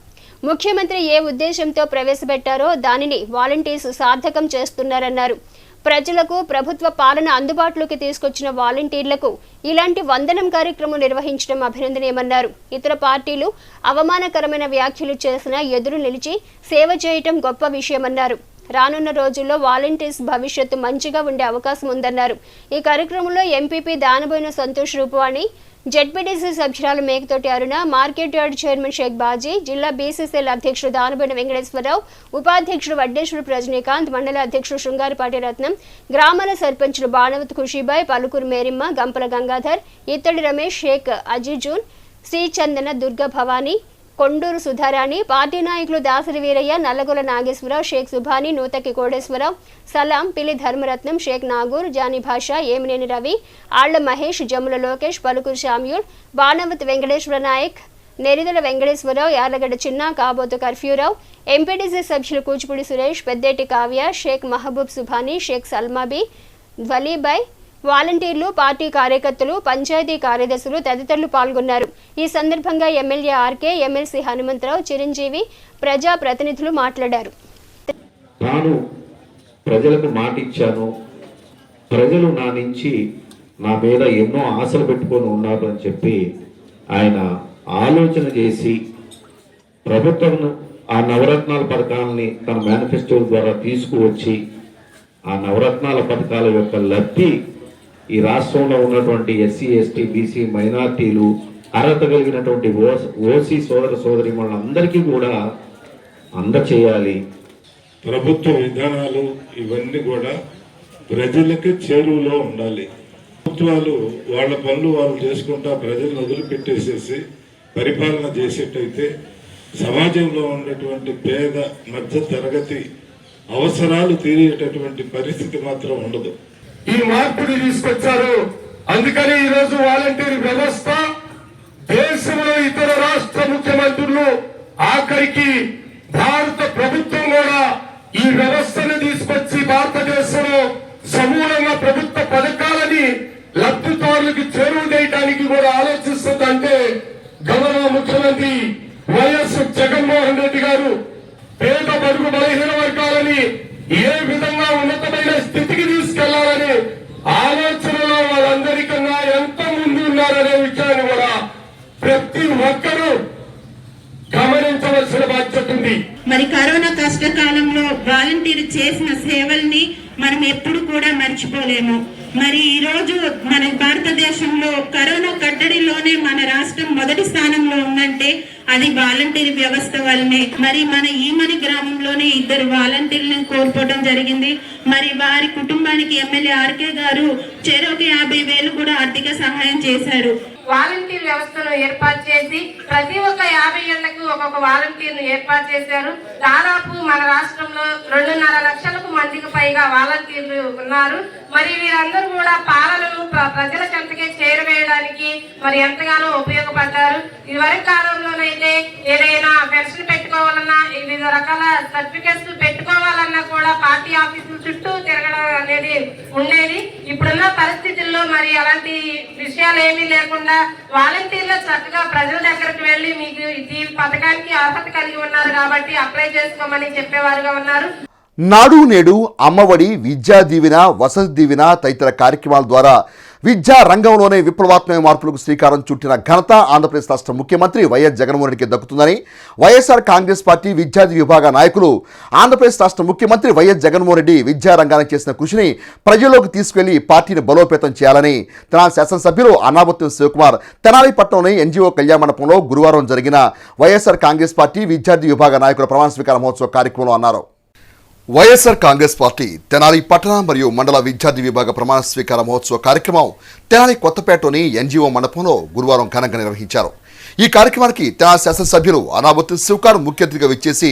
ముఖ్యమంత్రి ఏ ఉద్దేశంతో ప్రవేశపెట్టారో దానిని వాలంటీర్స్ సార్థకం చేస్తున్నారన్నారు. ప్రజలకు ప్రభుత్వ పాలన అందుబాటులోకి తీసుకొచ్చిన వాలంటీర్లకు ఇలాంటి వందనం కార్యక్రమం నిర్వహించడం అభినందనీయమన్నారు. ఇతర పార్టీలు అవమానకరమైన వ్యాఖ్యలు చేసినా ఎదురు నిలిచి సేవ చేయటం గొప్ప విషయమన్నారు. రానున్న రోజుల్లో వాలంటీర్స్ భవిష్యత్తు మంచిగా ఉండే అవకాశం ఉందన్నారు. ఈ కార్యక్రమంలో ఎంపీపీ దానబోయిన సంతోష్ రూపవాణి, జెడ్పీటీసీ సభ్యురాలు Mekathoti Aruna, market yard chairman Shaik Baji, జిల్లా బీసీసీఎల్ అధ్యక్షుడు దానబోయిన వెంకటేశ్వరరావు, ఉపాధ్యక్షుడు వడ్డేశ్వరుడు రజనీకాంత్, మండల అధ్యక్షుడు శృంగారపాటి రత్నం, గ్రామాల సర్పంచులు బాణవత్ ఖుషీబాయ్, పలుకూరు మేరిమ్మ, గంపల గంగాధర్, ఇత్తడి రమేష్, షేక్ అజీజూన్, శ్రీచందన, దుర్గ భవానీ, కొండూరు సుధారాణి, పార్టీ నాయకులు దాసరి వీరయ్య, నల్లగొల నాగేశ్వరరావు, షేక్ సుభాని, నూతకి కోడేశ్వరరావు, సలాం, పిలి ధర్మరత్నం, షేక్ నాగూర్, జానీ భాష, ఏమినేని రవి, ఆళ్ల మహేష్, జమ్ముల లోకేష్, పలుకూరు శామ్యూల్, బాణవత్ వెంకటేశ్వర నాయక్, నెరిదల వెంకటేశ్వరరావు, యార్లగడ్డ చిన్న, కాబోతు కర్ఫ్యూరావు, ఎంపీటీసీ సభ్యులు కూచిపూడి సురేష్, పెద్దేటి కావ్య, షేక్ మహబూబ్ సుభాని, షేక్ సల్మాబీ, ధ్వలీబాయ్, వాలంటీర్లు, పార్టీ కార్యకర్తలు, పంచాయతీ కార్యదర్శులు తదితరులు పాల్గొన్నారు. ఈ సందర్భంగా ఎమ్మెల్యే ఆర్కే, ఎమ్మెల్సీ హనుమంతరావు, చిరంజీవి, ప్రజా ప్రతినిధులు మాట్లాడారు. తాను ప్రజలకు మాటిచ్చాను, ప్రజలు నా నుంచి నా మీద ఎన్నో ఆశలు పెట్టుకొని ఉన్నారు అని చెప్పి ఆయన ఆలోచన చేసి ప్రభుత్వం ఆ నవరత్నాల పథకాలని తన మేనిఫెస్టో ద్వారా తీసుకువచ్చి ఆ నవరత్నాల పథకాల యొక్క లబ్ధి ఈ రాష్ట్రంలో ఉన్నటువంటి ఎస్సీ, ఎస్టీ, బీసీ, మైనార్టీలు, అర్హత కలిగినటువంటి ఓసీ సోదర సోదరీమణులందరికీ కూడా అందచేయాలి. ప్రభుత్వ విధానాలు ఇవన్నీ కూడా ప్రజలకి చేరువలో ఉండాలి. ప్రభుత్వాలు వాళ్ళ పనులు వాళ్ళు చేసుకుంటా ప్రజలను వదిలిపెట్టేసేసి పరిపాలన చేసేటైతే సమాజంలో ఉన్నటువంటి పేద మధ్య తరగతి అవసరాలు తీరేటటువంటి పరిస్థితి మాత్రం ఉండదు. ఈ మార్పుని తీసుకొచ్చారు. అందుకని ఈరోజు వాలంటీర్ వ్యవస్థ దేశంలో ఇతర రాష్ట్ర ముఖ్యమంత్రులు, ఆఖరికి భారత ప్రభుత్వం కూడా ఈ వ్యవస్థను తీసుకొచ్చి భారతదేశంలో సమూలంగా ప్రభుత్వ పథకాలని లబ్ధిదారులకు చేరువ చేయడానికి కూడా ఆలోచిస్తుందంటే గౌరవ ముఖ్యమంత్రి వైఎస్ జగన్మోహన్ రెడ్డి గారు పేద బడుగు బలహీన వర్గాలని ఏ విధంగా ఉన్నతమైన స్థితికి తీసుకెళ్లాలని ఆలోచనలో వాళ్ళందరికన్నా ఎంత ముందు ఉన్నారనే విషయాన్ని కూడా ప్రతి ఒక్కరూ గమనించవలసిన బాధ్యత ఉంది. మరి కరోనా కష్టకాలంలో వాలంటీర్ చేసిన సేవల్ని మనం ఎప్పుడు కూడా మర్చిపోలేము. మరి ఈ రోజు మన భారతదేశంలో కరోనా కట్టడిలోనే మన రాష్ట్రం మొదటి స్థానంలో ఉందంటే అంటే అది వాలంటీర్ వ్యవస్థ వల్లనే. మరి మన ఈమని గ్రామంలోనే 2 వాలంటీర్లను కోల్పోవడం జరిగింది. మరి వారి కుటుంబానికి ఎమ్మెల్యే ఆర్కే గారు చెరొక 50,000 కూడా ఆర్థిక సహాయం చేశారు. వాలంటీర్ వ్యవస్థను ఏర్పాటు చేసి ప్రతి ఒక్క 50 ఏళ్లకు ఒక్కొక్క వాలంటీర్ను ఏర్పాటు చేశారు. దాదాపు మన రాష్ట్రంలో 2.5 లక్షలకు మందికి పైగా వాలంటీర్లు ఉన్నారు. మరి వీరందరూ కూడా పాలనను ప్రజల చెంతకే చేరవేయడానికి మరి ఎంతగానో ఉపయోగపడ్డారు. ఇదివరకు కాలంలోనైతే ఏదైనా పెన్షన్ పెట్టుకోవాలన్నా, వివిధ రకాల సర్టిఫికెట్స్ పెట్టుకోవాలన్నా కూడా పార్టీ ఆఫీసుల చుట్టూ తిరగడం అనేది ఉండేది. ఇప్పుడున్న పరిస్థితుల్లో మరి అలాంటి విషయాలు ఏమీ లేకుండా వాలంటీర్లు చక్కగా ప్రజల దగ్గరకు వెళ్ళి మీకు ఈ పథకానికి అర్హత కలిగి ఉన్నారు కాబట్టి అప్లై చేసుకోమని చెప్పేవారుగా ఉన్నారు. నాడు నేడు, అమ్మఒడి, విద్యా దీవెన, వసతి దీవెన తదితర కార్యక్రమాల ద్వారా విద్యా రంగంలోనే విప్లవాత్మక మార్పులకు శ్రీకారం చుట్టిన ఘనత ఆంధ్రప్రదేశ్ రాష్ట్ర ముఖ్యమంత్రి వైఎస్ జగన్మోహన్ రెడ్డికి దక్కుతుందని వైఎస్ఆర్ కాంగ్రెస్ పార్టీ విద్యార్థి విభాగ నాయకులు ఆంధ్రప్రదేశ్ రాష్ట్ర ముఖ్యమంత్రి వైఎస్ జగన్మోహన్ రెడ్డి విద్యా రంగానికి చేసిన కృషిని ప్రజల్లోకి తీసుకెళ్లి పార్టీని బలోపేతం చేయాలని తెనాలి శాసనసభ్యులు అన్నాబత్తుని శివకుమార్ తెనాలి పట్టణంలోని ఎన్జీఓ కళ్యాణ మండపంలో గురువారం జరిగిన వైఎస్ఆర్ కాంగ్రెస్ పార్టీ విద్యార్థి విభాగ నాయకుల ప్రమాణ స్వీకార మహోత్సవ కార్యక్రమంలో అన్నారు. వైఎస్ఆర్ కాంగ్రెస్ పార్టీ తెనాలి పట్టణ మరియు మండల విద్యార్థి విభాగ ప్రమాణ స్వీకార మహోత్సవ కార్యక్రమం తెనాలి కొత్తపేటలోని ఎన్జీఓ మండపంలో గురువారం ఘనంగా నిర్వహించారు. ఈ కార్యక్రమానికి తెనాలి శాసనసభ్యులు అనాబత్తుని శివకుమార్ ముఖ్య అతిథిగా విచ్చేసి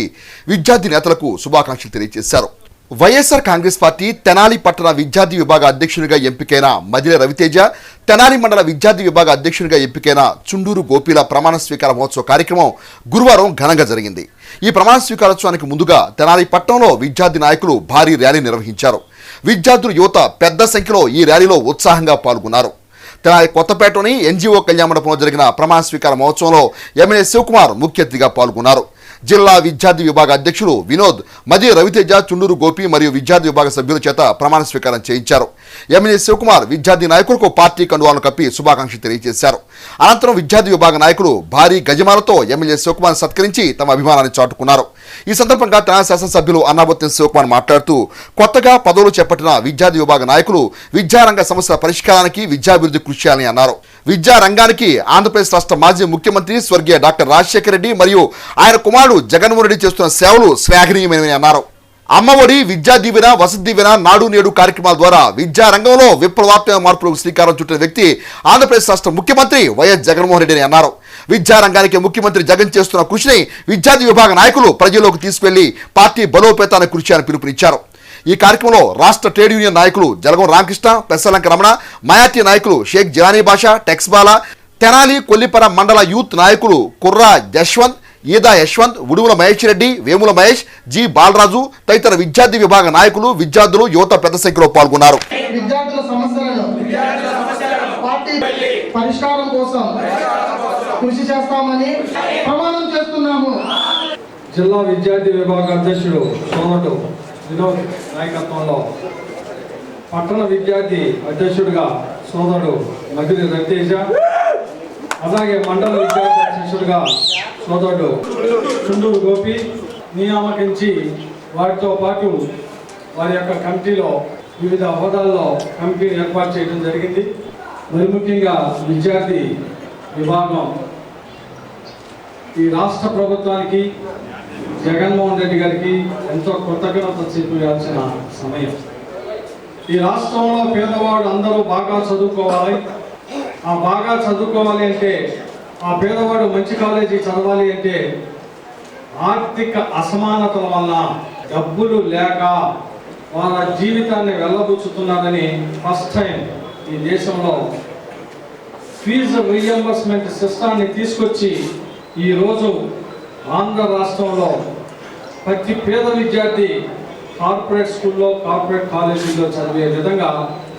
విద్యార్థి నేతలకు శుభాకాంక్షలు తెలియజేశారు. వైఎస్ఆర్ కాంగ్రెస్ పార్టీ తెనాలి పట్టణ విద్యార్థి విభాగ అధ్యక్షునిగా ఎంపికైన మదిలే రవితేజ, తెనాలి మండల విద్యార్థి విభాగ అధ్యక్షునిగా ఎంపికైన చుండూరు గోపీల ప్రమాణ స్వీకార మహోత్సవ కార్యక్రమం గురువారం ఘనంగా జరిగింది. ఈ ప్రమాణ స్వీకారోత్సవానికి ముందుగా తెనాలి పట్టణంలో విద్యార్థి నాయకులు భారీ ర్యాలీ నిర్వహించారు. విద్యార్థులు, యువత పెద్ద సంఖ్యలో ఈ ర్యాలీలో ఉత్సాహంగా పాల్గొన్నారు. తెనాలి కొత్తపేటలోని ఎన్జీఓ కళ్యాణ మండపంలో జరిగిన ప్రమాణ స్వీకార మహోత్సవంలో ఎమ్మెల్యే శివకుమార్ ముఖ్య అతిథిగా పాల్గొన్నారు. జిల్లా విద్యార్థి విభాగ అధ్యక్షులు వినోద్, మది రవితేజ, చుండూరు గోపి మరియు విద్యార్థి విభాగ సభ్యుల చేత ప్రమాణ స్వీకారం చేయించారు. ఎమ్మెల్యే శివకుమార్ విద్యార్థి నాయకులకు పార్టీ కండువాలను కప్పి శుభాకాంక్షలు తెలియజేశారు. అనంతరం విద్యార్థి విభాగ నాయకులు భారీ గజమాలతో ఎమ్మెల్యే శివకుమార్ సత్కరించి తమ అభిమానాన్ని చాటుకున్నారు. ఈ సందర్భంగా తెనాలి శాసనసభ్యులు అన్నాబత్తుని శివకుమార్ మాట్లాడుతూ కొత్తగా పదవులు చేపట్టిన విద్యార్థి విభాగ నాయకులు విద్యారంగ సమస్యల పరిష్కారానికి విద్యాభివృద్ధి కృషి చేయాలని అన్నారు. విద్యా రంగానికి ఆంధ్రప్రదేశ్ రాష్ట్ర మాజీ ముఖ్యమంత్రి స్వర్గీయ డాక్టర్ రాజశేఖర రెడ్డి మరియు ఆయన కుమారుడు జగన్మోహన్ రెడ్డి చేస్తున్న సేవలు శ్లాఘనీయమైనవని అన్నారు. అమ్మఒడి, విద్యా దీవెన, వసతి దీవెన, నాడు నేడు కార్యక్రమాల ద్వారా విద్యా రంగంలో విప్లవాత్మక మార్పులకు శ్రీకారం చుట్టిన వ్యక్తి ఆంధ్రప్రదేశ్ రాష్ట్ర ముఖ్యమంత్రి వైఎస్ జగన్మోహన్ రెడ్డి అని అన్నారు. విద్యా రంగానికి ముఖ్యమంత్రి జగన్ చేస్తున్న కృషిని విద్యార్థి విభాగ నాయకులు ప్రజల్లోకి తీసుకెళ్లి పార్టీ బలోపేతానికి కృషి చేయాలని పిలుపునిచ్చారు. ఈ కార్యక్రమంలో రాష్ట్ర ట్రేడ్ యూనియన్ నాయకులు జలగం రామకృష్ణ, పెసలంక రమణ, మైనార్టీ నాయకులు షేక్ జిలానీ బాషా, టెక్స్బాలా, తెనాలి కొల్లిపర మండల యూత్ నాయకులు కుర్రా యశ్వంత్, ఈదా యశ్వంత్, ఉడుముల మహేష్ రెడ్డి, వేముల మహేష్, జి బాలరాజు తదితర విద్యార్థి విభాగ నాయకులు, విద్యార్థులు, యువత పెద్ద సంఖ్యలో పాల్గొన్నారు. విద్యార్థుల సమస్యలను పార్టీ పరిష్కారం కోసం కృషి చేస్తామని ప్రమాణం చేస్తున్నాము. జిల్లా విద్యార్థి విభాగ అధ్యక్షుడు సోదరుడు వినోద్ నాయకత్వంలో పట్టణ విద్యార్థి అధ్యక్షుడిగా సోదరుడు మదిలి రవితేజ, అలాగే మండల విద్యార్థి అధ్యక్షుడిగా సోదరుడు చుండూరు గోపి నియామకించి వారితో పాటు వారి యొక్క కమిటీలో వివిధ హోదాల్లో కమిటీని ఏర్పాటు చేయడం జరిగింది. మరి ముఖ్యంగా విద్యార్థి విభాగం ఈ రాష్ట్ర ప్రభుత్వానికి, జగన్మోహన్ రెడ్డి గారికి ఎంతో కృతజ్ఞత చూపించాల్సిన సమయం. ఈ రాష్ట్రంలో పేదవాడు అందరూ బాగా చదువుకోవాలి. ఆ బాగా చదువుకోవాలి అంటే, ఆ పేదవాడు మంచి కాలేజీ చదవాలి అంటే ఆర్థిక అసమానతల వల్ల డబ్బులు లేక వాళ్ళ జీవితాన్ని వెళ్ళబుచ్చుతున్నారని ఫస్ట్ టైం ఈ దేశంలో ఫీజు రీఎంబర్స్మెంట్ సిస్టాన్ని తీసుకొచ్చి ఈరోజు ఆంధ్ర రాష్ట్రంలో ప్రతి పేద విద్యార్థి కార్పొరేట్ స్కూల్లో, కార్పొరేట్ కాలేజీల్లో చదివే విధంగా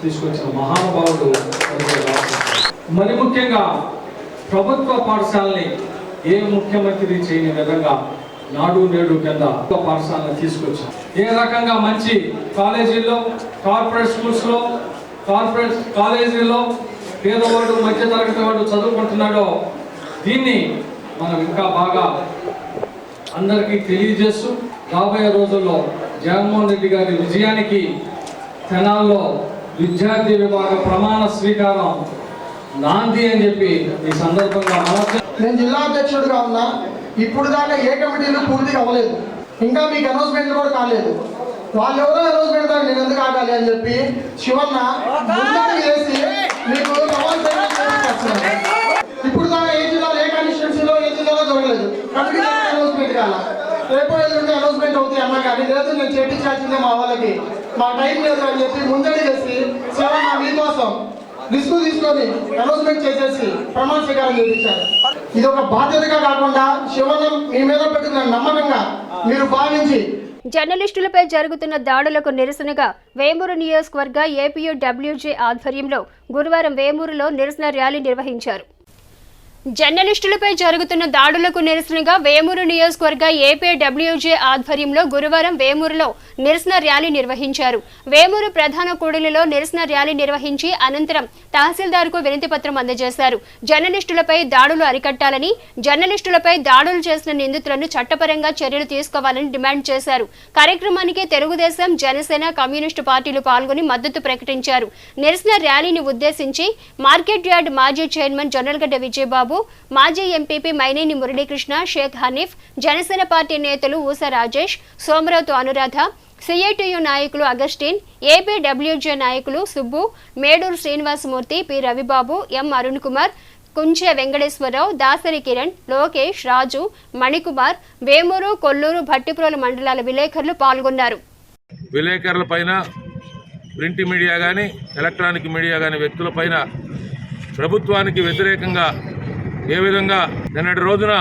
తీసుకొచ్చిన మహానుభావుడు. మరి ముఖ్యంగా ప్రభుత్వ పాఠశాలని ఏ ముఖ్యమంత్రి చేయని విధంగా నాడు నేడు కింద పాఠశాలను తీసుకొచ్చాం. ఏ రకంగా మంచి కాలేజీల్లో, కార్పొరేట్ స్కూల్స్లో, కార్పొరేట్ కాలేజీల్లో పేదవాడు, మధ్య తరగతి వాడు చదువుకుంటున్నాడో దీన్ని మనం ఇంకా బాగా అందరికీ తెలియజేస్తూ రాబోయే రోజుల్లో జగన్మోహన్ రెడ్డి గారి విజయానికి తెనాల్లో విద్యార్థి విభాగ ప్రమాణ స్వీకారం నాంది అని చెప్పి ఈ సందర్భంగా నేను జిల్లా అధ్యక్షుడిగా ఉన్నా. ఇప్పుడు దాకా ఏ కమిటీలు పూర్తిగా అవ్వలేదు, ఇంకా మీకు అనౌన్స్మెంట్లు కూడా కాలేదు. వాళ్ళు ఎవరో అనౌన్స్మెంట్ దాకా నేను ఎందుకు ఆగాలి అని చెప్పి శివన్న ముందడుగు వేసి మీకు ఇప్పుడు దాకా ఏ జిల్లాలో ఏ కాన్స్టిట్యూన్సీలో ఏ జిల్లాలో జరగలేదు. కమిటీ అనౌన్స్మెంట్ కాల, రేపు ఎల్లుండి అనౌన్స్మెంట్ అవుతాయి అన్నా కానీ లేదు నేను చేయించాల్సిందే మా వాళ్ళకి, మా టైం లేదు అని చెప్పి ముందడుగు వేసి శివన్న మీకోసం రిస్క్ తీసుకొని అనౌన్స్మెంట్ చేసేసి ప్రమాణ స్వీకారం చేయించారు. ఇది ఒక బాధ్యతగా కాకుండా శివన్న మీ మీద పెట్టుకున్న నమ్మకంగా మీరు భావించి జర్నలిస్టులపై జరుగుతున్న దాడులకు నిరసనగా వేమూరు నియోజకవర్గ ఏపీయూడబ్ల్యూజే ఆధ్వర్యంలో గురువారం వేమూరులో నిరసన ర్యాలీ నిర్వహించారు. జర్నలిస్టులపై జరుగుతున్న దాడులకు నిరసనగా వేమూరు నియోజకవర్గ ఏపీడబ్ల్యూజే ఆధ్వర్యంలో గురువారం వేమూరులో నిరసన ర్యాలీ నిర్వహించారు. వేమూరు ప్రధాన కూడలిలో నిరసన ర్యాలీ నిర్వహించి అనంతరం తహసీల్దార్కు వినతి పత్రం అందజేశారు. జర్నలిస్టులపై దాడులు అరికట్టాలని, జర్నలిస్టులపై దాడులు చేసిన నిందితులను చట్టపరంగా చర్యలు తీసుకోవాలని డిమాండ్ చేశారు. కార్యక్రమానికి తెలుగుదేశం, జనసేన, కమ్యూనిస్టు పార్టీలు పాల్గొని మద్దతు ప్రకటించారు. నిరసన ర్యాలీని ఉద్దేశించి మార్కెట్ యార్డ్ మాజీ చైర్మన్ జొన్నలగడ్డ విజయబాబు, మాజీ ఎంపీపీ మైనేని మురళీకృష్ణ, షేక్ హనీఫ్, జనసేన పార్టీ నేతలు ఊస రాజేష్, సోమరావుతు అనురాధ, సిఐటియు నాయకులు అగస్టిన్, ఏపీడబ్ల్యూజే నాయకులు సుబ్బు, మేడూరు శ్రీనివాసమూర్తి, పి రవిబాబు, ఎం అరుణ్ కుమార్, కుంచె వెంకటేశ్వరరావు, దాసరి కిరణ్, లోకేష్, రాజు, మణికుమార్, వేమూరు, కొల్లూరు, భట్టిప్రోలు మండలాల విలేకరులు పాల్గొన్నారు. విలేకరుల పైన, ప్రింట్ మీడియా కానీ ఎలక్ట్రానిక్ మీడియా కానీ వ్యక్తుల పైన ప్రభుత్వానికి వ్యతిరేకంగా ఏ విధంగా నిన్నటి రోజున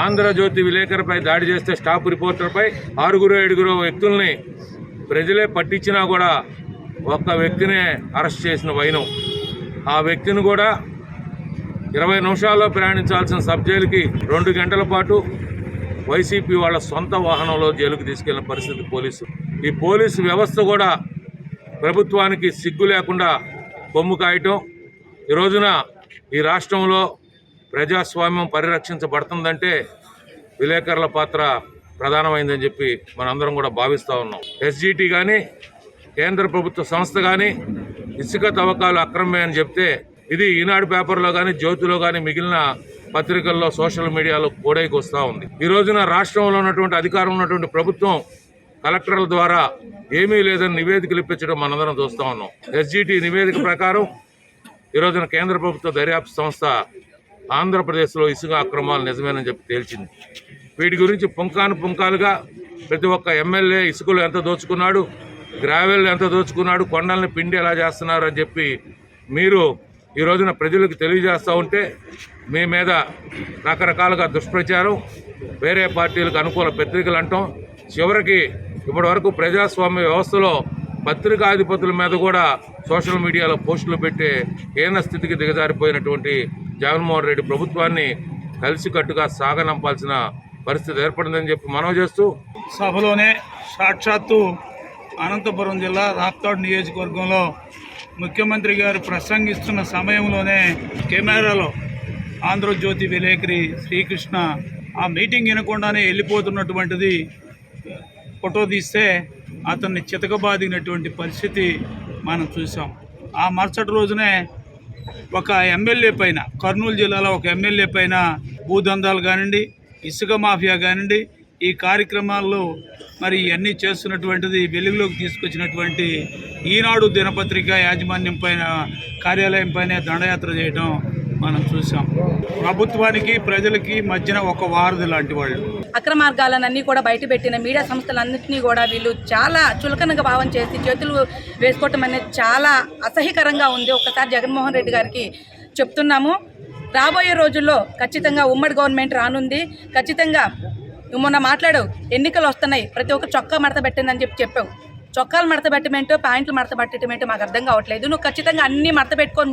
ఆంధ్రజ్యోతి విలేకరుపై దాడి చేస్తే స్టాఫ్ రిపోర్టర్పై 6-7 వ్యక్తుల్ని ప్రజలే పట్టించినా కూడా ఒక్క వ్యక్తినే అరెస్ట్ చేసిన వైనం. ఆ వ్యక్తిని కూడా 20 నిమిషాల్లో ప్రయాణించాల్సిన సబ్ జైలుకి 2 గంటల పాటు వైసీపీ వాళ్ళ సొంత వాహనంలో జైలుకు తీసుకెళ్లిన పరిస్థితి పోలీసు. ఈ పోలీసు వ్యవస్థ కూడా ప్రభుత్వానికి సిగ్గు లేకుండా కొమ్ము కాయటం. ఈ రోజున ఈ రాష్ట్రంలో ప్రజాస్వామ్యం పరిరక్షించబడుతుందంటే విలేకరుల పాత్ర ప్రధానమైందని చెప్పి మనందరం కూడా భావిస్తూ ఉన్నాం. ఎస్జిటి కానీ కేంద్ర ప్రభుత్వ సంస్థ కానీ ఇసుక తవ్వకాలు అక్రమమే అని చెప్తే ఇది ఈనాడు పేపర్లో కానీ జ్యోతిలో కానీ మిగిలిన పత్రికల్లో సోషల్ మీడియాలో కోడైకి వస్తూ ఉంది. ఈ రోజున రాష్ట్రంలో ఉన్నటువంటి అధికారం ఉన్నటువంటి ప్రభుత్వం కలెక్టర్ల ద్వారా ఏమీ లేదని నివేదికలు ఇప్పించడం మనందరం చూస్తూ ఉన్నాం. ఎస్జిటి నివేదిక ప్రకారం ఈ రోజున కేంద్ర ప్రభుత్వ దర్యాప్తు సంస్థ ఆంధ్రప్రదేశ్లో ఇసుక అక్రమాలు నిజమేనని చెప్పి తేల్చింది. వీటి గురించి పుంకాలుగా ప్రతి ఒక్క ఎమ్మెల్యే ఇసుకలు ఎంత దోచుకున్నాడు, గ్రావెల్ ఎంత దోచుకున్నాడు, కొండల్ని పిండి ఎలా చేస్తున్నారు అని చెప్పి మీరు ఈ రోజున ప్రజలకు తెలియజేస్తూ ఉంటే మీ మీద రకరకాలుగా దుష్ప్రచారం, వేరే పార్టీలకు అనుకూల పత్రికలు అంటాం. చివరికి ఇప్పటి వరకు ప్రజాస్వామ్య వ్యవస్థలో పత్రికాధిపతుల మీద కూడా సోషల్ మీడియాలో పోస్టులు పెట్టే హీన స్థితికి దిగజారిపోయినటువంటి జగన్మోహన్ రెడ్డి ప్రభుత్వాన్ని కలిసికట్టుగా సాగనంపాల్సిన పరిస్థితి ఏర్పడిందని చెప్పి మనవి చేస్తూ సభలోనే సాక్షాత్తు అనంతపురం జిల్లా రాప్తాడు నియోజకవర్గంలో ముఖ్యమంత్రి గారు ప్రసంగిస్తున్న సమయంలోనే కెమెరాలో ఆంధ్రజ్యోతి విలేకరి శ్రీకృష్ణ ఆ మీటింగ్ వినకుండానే వెళ్ళిపోతున్నటువంటిది ఫోటో తీస్తే అతన్ని చితకబాదినటువంటి పరిస్థితి మనం చూసాం. ఆ మరుసటి రోజునే ఒక ఎమ్మెల్యే పైన, కర్నూలు జిల్లాలో ఒక ఎమ్మెల్యే పైన భూదందాలు కానివ్వండి, ఇసుక మాఫియా కానివ్వండి, ఈ కార్యక్రమాల్లో మరి ఇవన్నీ చేస్తున్నటువంటిది వెలుగులోకి తీసుకొచ్చినటువంటి ఈనాడు దినపత్రిక యాజమాన్యం పైన, కార్యాలయం పైన దండయాత్ర చేయడం మనం చూసాం. ప్రభుత్వానికి ప్రజలకి మధ్యన ఒక వారధి లాంటి వాళ్ళు. అక్రమార్గాలన్నీ కూడా బయటపెట్టిన మీడియా సంస్థలన్నింటినీ కూడా వీళ్ళు చాలా చులకనగా భావం చేసి చేతులు వేసుకోవటం అనేది చాలా అసహ్యకరంగా ఉంది. ఒకసారి జగన్మోహన్ రెడ్డి గారికి చెప్తున్నాము, రాబోయే రోజుల్లో ఖచ్చితంగా ఉమ్మడి గవర్నమెంట్ రానుంది. ఖచ్చితంగా మొన్న మాట్లాడావు, ఎన్నికలు వస్తున్నాయి, ప్రతి ఒక్క చొక్కా మడత పెట్టిందని చెప్పావు. చొక్కాలు మడత పెట్టమేంటో, ప్యాంట్లు మడత పెట్టమేంటో మాకు అర్థం కావట్లేదు. నువ్వు ఖచ్చితంగా అన్నీ మడత పెట్టుకొని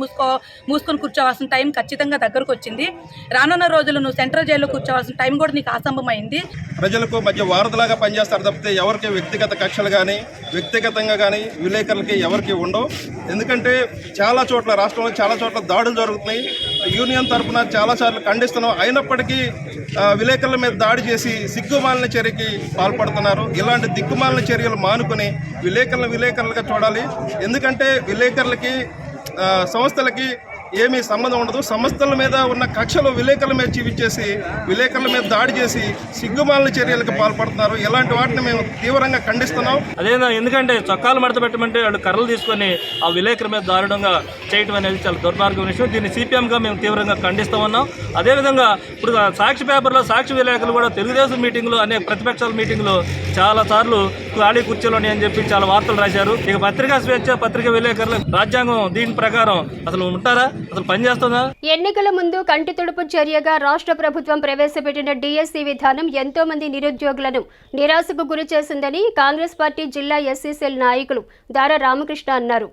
మూసుకొని కూర్చోవాల్సిన టైం ఖచ్చితంగా దగ్గరకు వచ్చింది. రానున్న రోజులు నువ్వు సెంట్రల్ జైల్లో కూర్చోవాల్సిన టైం కూడా నీకు ఆసంభమైంది. ప్రజలకు మధ్య వారధిలాగా పనిచేస్తారు తప్పితే ఎవరికి వ్యక్తిగత కక్షలు కానీ, వ్యక్తిగతంగా కానీ విలేకరులకి ఎవరికి ఉండవు. ఎందుకంటే చాలా చోట్ల, రాష్ట్రంలో చాలా చోట్ల దాడులు జరుగుతున్నాయి. యూనియన్ తరఫున చాలాసార్లు ఖండిస్తున్నాం. అయినప్పటికీ విలేకరుల మీద దాడి చేసి సిగ్గుమాలిన చర్యకి పాల్పడుతున్నారు. ఇలాంటి దిక్కుమాలిన చర్యలు మానుకొని విలేకరులుగా చూడాలి. ఎందుకంటే విలేకరులకి, సంస్థలకి ఏమీ సంబంధం ఉండదు. సంస్థల మీద ఉన్న కక్షలు విలేకరుల మీద చూపించేసి విలేకరుల మీద దాడి చేసి సిగ్గుమాలిన చర్యలకు పాల్పడుతున్నారు. ఇలాంటి వాటిని మేము తీవ్రంగా ఖండిస్తున్నాం. అదేనా, ఎందుకంటే చొక్కాలు మడత పెట్టమంటే వాళ్ళు కర్రలు తీసుకొని ఆ విలేకరుల మీద దారుణంగా చేయడం అనేది చాలా దుర్మార్గం విషయం. దీన్ని సిపిఎంగా మేము తీవ్రంగా ఖండిస్తూ ఉన్నాం. అదేవిధంగా ఇప్పుడు సాక్షి పేపర్లో సాక్షి విలేకరులు కూడా తెలుగుదేశం మీటింగ్లు అనేక ప్రతిపక్షాల మీటింగ్లు చాలా సార్లు ఖాళీ కూర్చోలోని అని చెప్పి చాలా వార్తలు రాశారు. ఇక పత్రికా స్వేచ్ఛ, పత్రికా విలేకరులు రాజ్యాంగం దీని ప్రకారం అసలు ఉంటారా, అసలు పనిచేస్తుందా? ఎన్నికల ముందు కంటి తుడుపు చర్యగా రాష్ట్ర ప్రభుత్వం ప్రవేశపెట్టిన డిఎస్సి విధానం ఎంతో మంది నిరుద్యోగులను నిరాశకు గురి చేసిందని కాంగ్రెస్ పార్టీ జిల్లా ఎస్సీ సెల్ నాయకులు దారా రామకృష్ణ అన్నారు.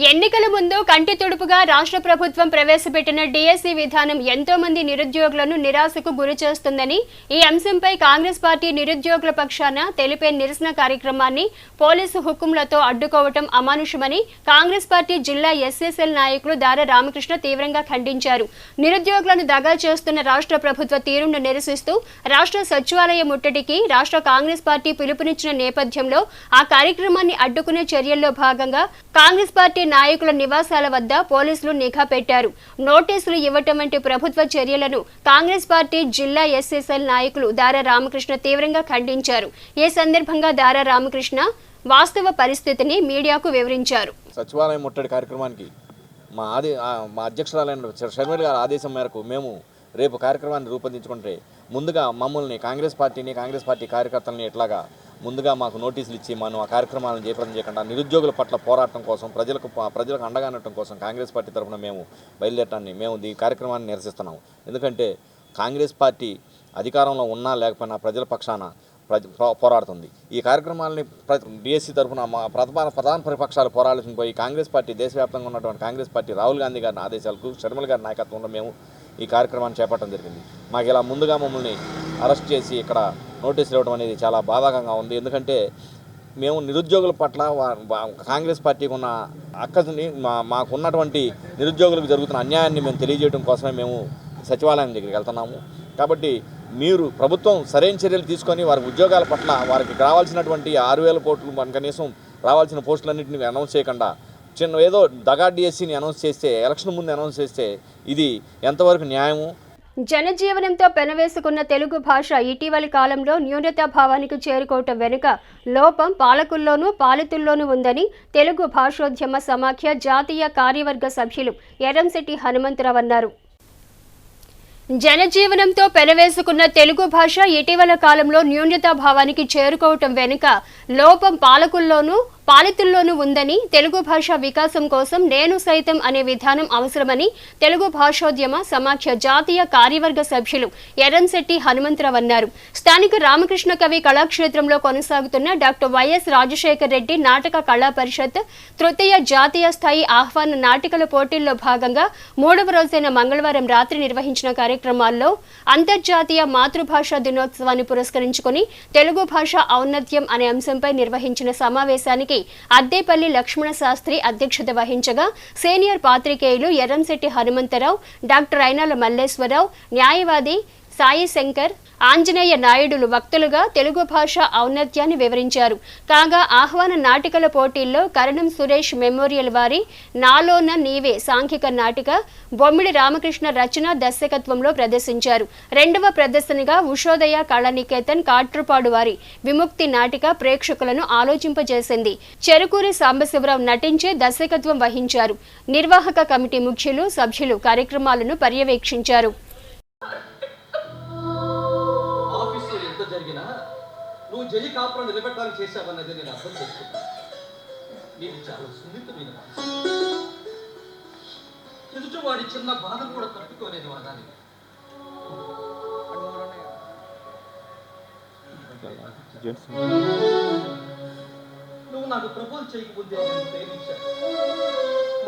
ఎన్నికల ముందు కంటి తుడుపుగా రాష్ట్ర ప్రభుత్వం ప్రవేశపెట్టిన డిఎస్సి విధానం ఎంతో మంది నిరుద్యోగులను నిరాశకు గురి చేస్తుందని, ఈ అంశంపై కాంగ్రెస్ పార్టీ నిరుద్యోగుల పక్షాన తెలిపే నిరసన కార్యక్రమాన్ని పోలీసు హుకుంలతో అడ్డుకోవటం అమానుషమని కాంగ్రెస్ పార్టీ జిల్లా ఎస్ఎస్ఎల్ నాయకులు దారా రామకృష్ణ తీవ్రంగా ఖండించారు. నిరుద్యోగులను దగా చేస్తున్న రాష్ట్ర ప్రభుత్వ తీరును నిరసిస్తూ రాష్ట్ర సచివాలయ ముట్టడికి రాష్ట్ర కాంగ్రెస్ పార్టీ పిలుపునిచ్చిన నేపథ్యంలో ఆ కార్యక్రమాన్ని అడ్డుకునే చర్యల్లో భాగంగా కాంగ్రెస్ పార్టీ నాయకుల నివాసాల వద్ద పోలీసులు నిఘా పెట్టారు. నోటీసులు ఇవ్వటం వంటి ప్రభుత్వ చర్యలను కాంగ్రెస్ పార్టీ జిల్లా ఎస్ఎస్ఎల్ నాయకులు దారా రామకృష్ణ తీవ్రంగా ఖండించారు. ఈ సందర్భంగా దారా రామకృష్ణ వాస్తవ పరిస్థితిని మీడియాకు వివరించారు. సచివాలయం ముట్టడి కార్యక్రమానికి మా అధ్యక్షురాలైన షర్మిల గారి ఆదేశం మేరకు మేము రేపు కార్యక్రమాన్ని రూపొందించుకుంటే ముందుగా మమ్మల్ని కాంగ్రెస్ పార్టీ కార్యకర్తలని ఎట్లాగా ముందుగా మాకు నోటీసులు ఇచ్చి మనం ఆ కార్యక్రమాలను జయప్రదం చేయకుండా నిరుద్యోగుల పట్ల పోరాటం కోసం ప్రజలకు అండగా ఉండటం కోసం కాంగ్రెస్ పార్టీ తరఫున మేము బయలుదేరటాన్ని మేము ఈ కార్యక్రమాన్ని నిరసిస్తున్నాము. ఎందుకంటే కాంగ్రెస్ పార్టీ అధికారంలో ఉన్నా లేకపోయినా ప్రజల పక్షాన పోరాడుతుంది. ఈ కార్యక్రమాలని డిఎస్సి తరఫున మా ప్రధాన ప్రతిపక్షాలు పోరాడాల్సిన పోయి కాంగ్రెస్ పార్టీ దేశవ్యాప్తంగా ఉన్నటువంటి కాంగ్రెస్ పార్టీ రాహుల్ గాంధీ గారి ఆదేశాలకు షర్మిల గారి నాయకత్వంలో మేము ఈ కార్యక్రమాన్ని చేపట్టడం జరిగింది. మాకు ఇలా ముందుగా మమ్మల్ని అరెస్ట్ చేసి ఇక్కడ నోటీసులు ఇవ్వడం అనేది చాలా బాధాకరంగా ఉంది. ఎందుకంటే మేము నిరుద్యోగుల పట్ల కాంగ్రెస్ పార్టీకి ఉన్న అక్కని మాకున్నటువంటి నిరుద్యోగులకు జరుగుతున్న అన్యాయాన్ని మేము తెలియజేయడం కోసమే మేము సచివాలయం దగ్గరికి వెళ్తున్నాము. కాబట్టి మీరు ప్రభుత్వం సరైన చర్యలు తీసుకొని వారి ఉద్యోగాల పట్ల వారికి రావాల్సినటువంటి 6,000 కోట్లు కనీసం రావాల్సిన పోస్టులన్నింటినీ అనౌన్స్ చేయకుండా ఏదో దగా డిఎస్సిని అనౌన్స్ చేస్తే, ఎలక్షన్ ముందు అనౌన్స్ చేస్తే ఇది ఎంతవరకు న్యాయము? జనజీవనంతో పెనవేసుకున్న తెలుగు భాష ఇటీవలి కాలంలో న్యూనతాభావానికి చేరుకోవటం వెనుక లోపం పాలకుల్లోనూ పాలితుల్లోనూ ఉందని తెలుగు భాషోద్యమ సమాఖ్య జాతీయ కార్యవర్గ సభ్యులు ఎర్రంశెట్టి హనుమంతరావు అన్నారు. జనజీవనంతో పెనవేసుకున్న తెలుగు భాష ఇటీవల కాలంలో న్యూనతాభావానికి చేరుకోవటం వెనుక లోపం పాలకుల్లోనూ పాలితుల్లోనూ ఉందని, తెలుగు భాష వికాసం కోసం నేను సైతం అనే విధానం అవసరమని తెలుగు భాషోద్యమ సమాఖ్య జాతీయ కార్యవర్గ సభ్యులు ఎర్రంశెట్టి హనుమంతరావు అన్నారు. స్థానిక రామకృష్ణ కవి కళాక్షేత్రంలో కొనసాగుతున్న డాక్టర్ వైఎస్ రాజశేఖర్ రెడ్డి నాటక కళా పరిషత్ తృతీయ జాతీయ స్థాయి ఆహ్వాన నాటికల పోటీల్లో భాగంగా 3వ రోజైన మంగళవారం రాత్రి నిర్వహించిన కార్యక్రమాల్లో అంతర్జాతీయ మాతృభాష దినోత్సవాన్ని పురస్కరించుకుని తెలుగు భాష ఔన్నత్యం అనే అంశంపై నిర్వహించిన సమావేశానికి అద్దేపల్లి లక్ష్మణ శాస్త్రి అధ్యక్షత వహించగా సీనియర్ పాత్రికేయులు ఎర్రంశెట్టి హనుమంతరావు, డాక్టర్ అయినాల మల్లేశ్వరరావు, న్యాయవాది సాయి శంకర్, ఆంజనేయ నాయుడులు వక్తలుగా తెలుగు భాష ఔన్నత్యాన్ని వివరించారు. కాగా ఆహ్వాన నాటికల పోటీల్లో కరణం సురేష్ మెమోరియల్ వారి నాలోన నీవే సాంఘిక నాటిక బొమ్మిడి రామకృష్ణ రచన దర్శకత్వంలో ప్రదర్శించారు. 2వ ప్రదర్శనగా ఉషోదయ కళానికేతన్ కాట్రుపాడు వారి విముక్తి నాటిక ప్రేక్షకులను ఆలోచింపజేసింది. చెరుకూరి సాంబశివరావు నటించే దర్శకత్వం వహించారు. నిర్వాహక కమిటీ ముఖ్యులు, సభ్యులు కార్యక్రమాలను పర్యవేక్షించారు. నువ్వు జలి కాపురం నిలబెట్టాలని చేశావన్నది నేను అర్థం చేసుకున్నా. నీకు చాలా సున్నితమైన ఎదుటివాడి చిన్న బాధ కూడా తట్టుకోలేదు వాదాన్ని. నువ్వు నాకు ప్రపోజ్ చేయకముందే నేను ప్రేమించాను.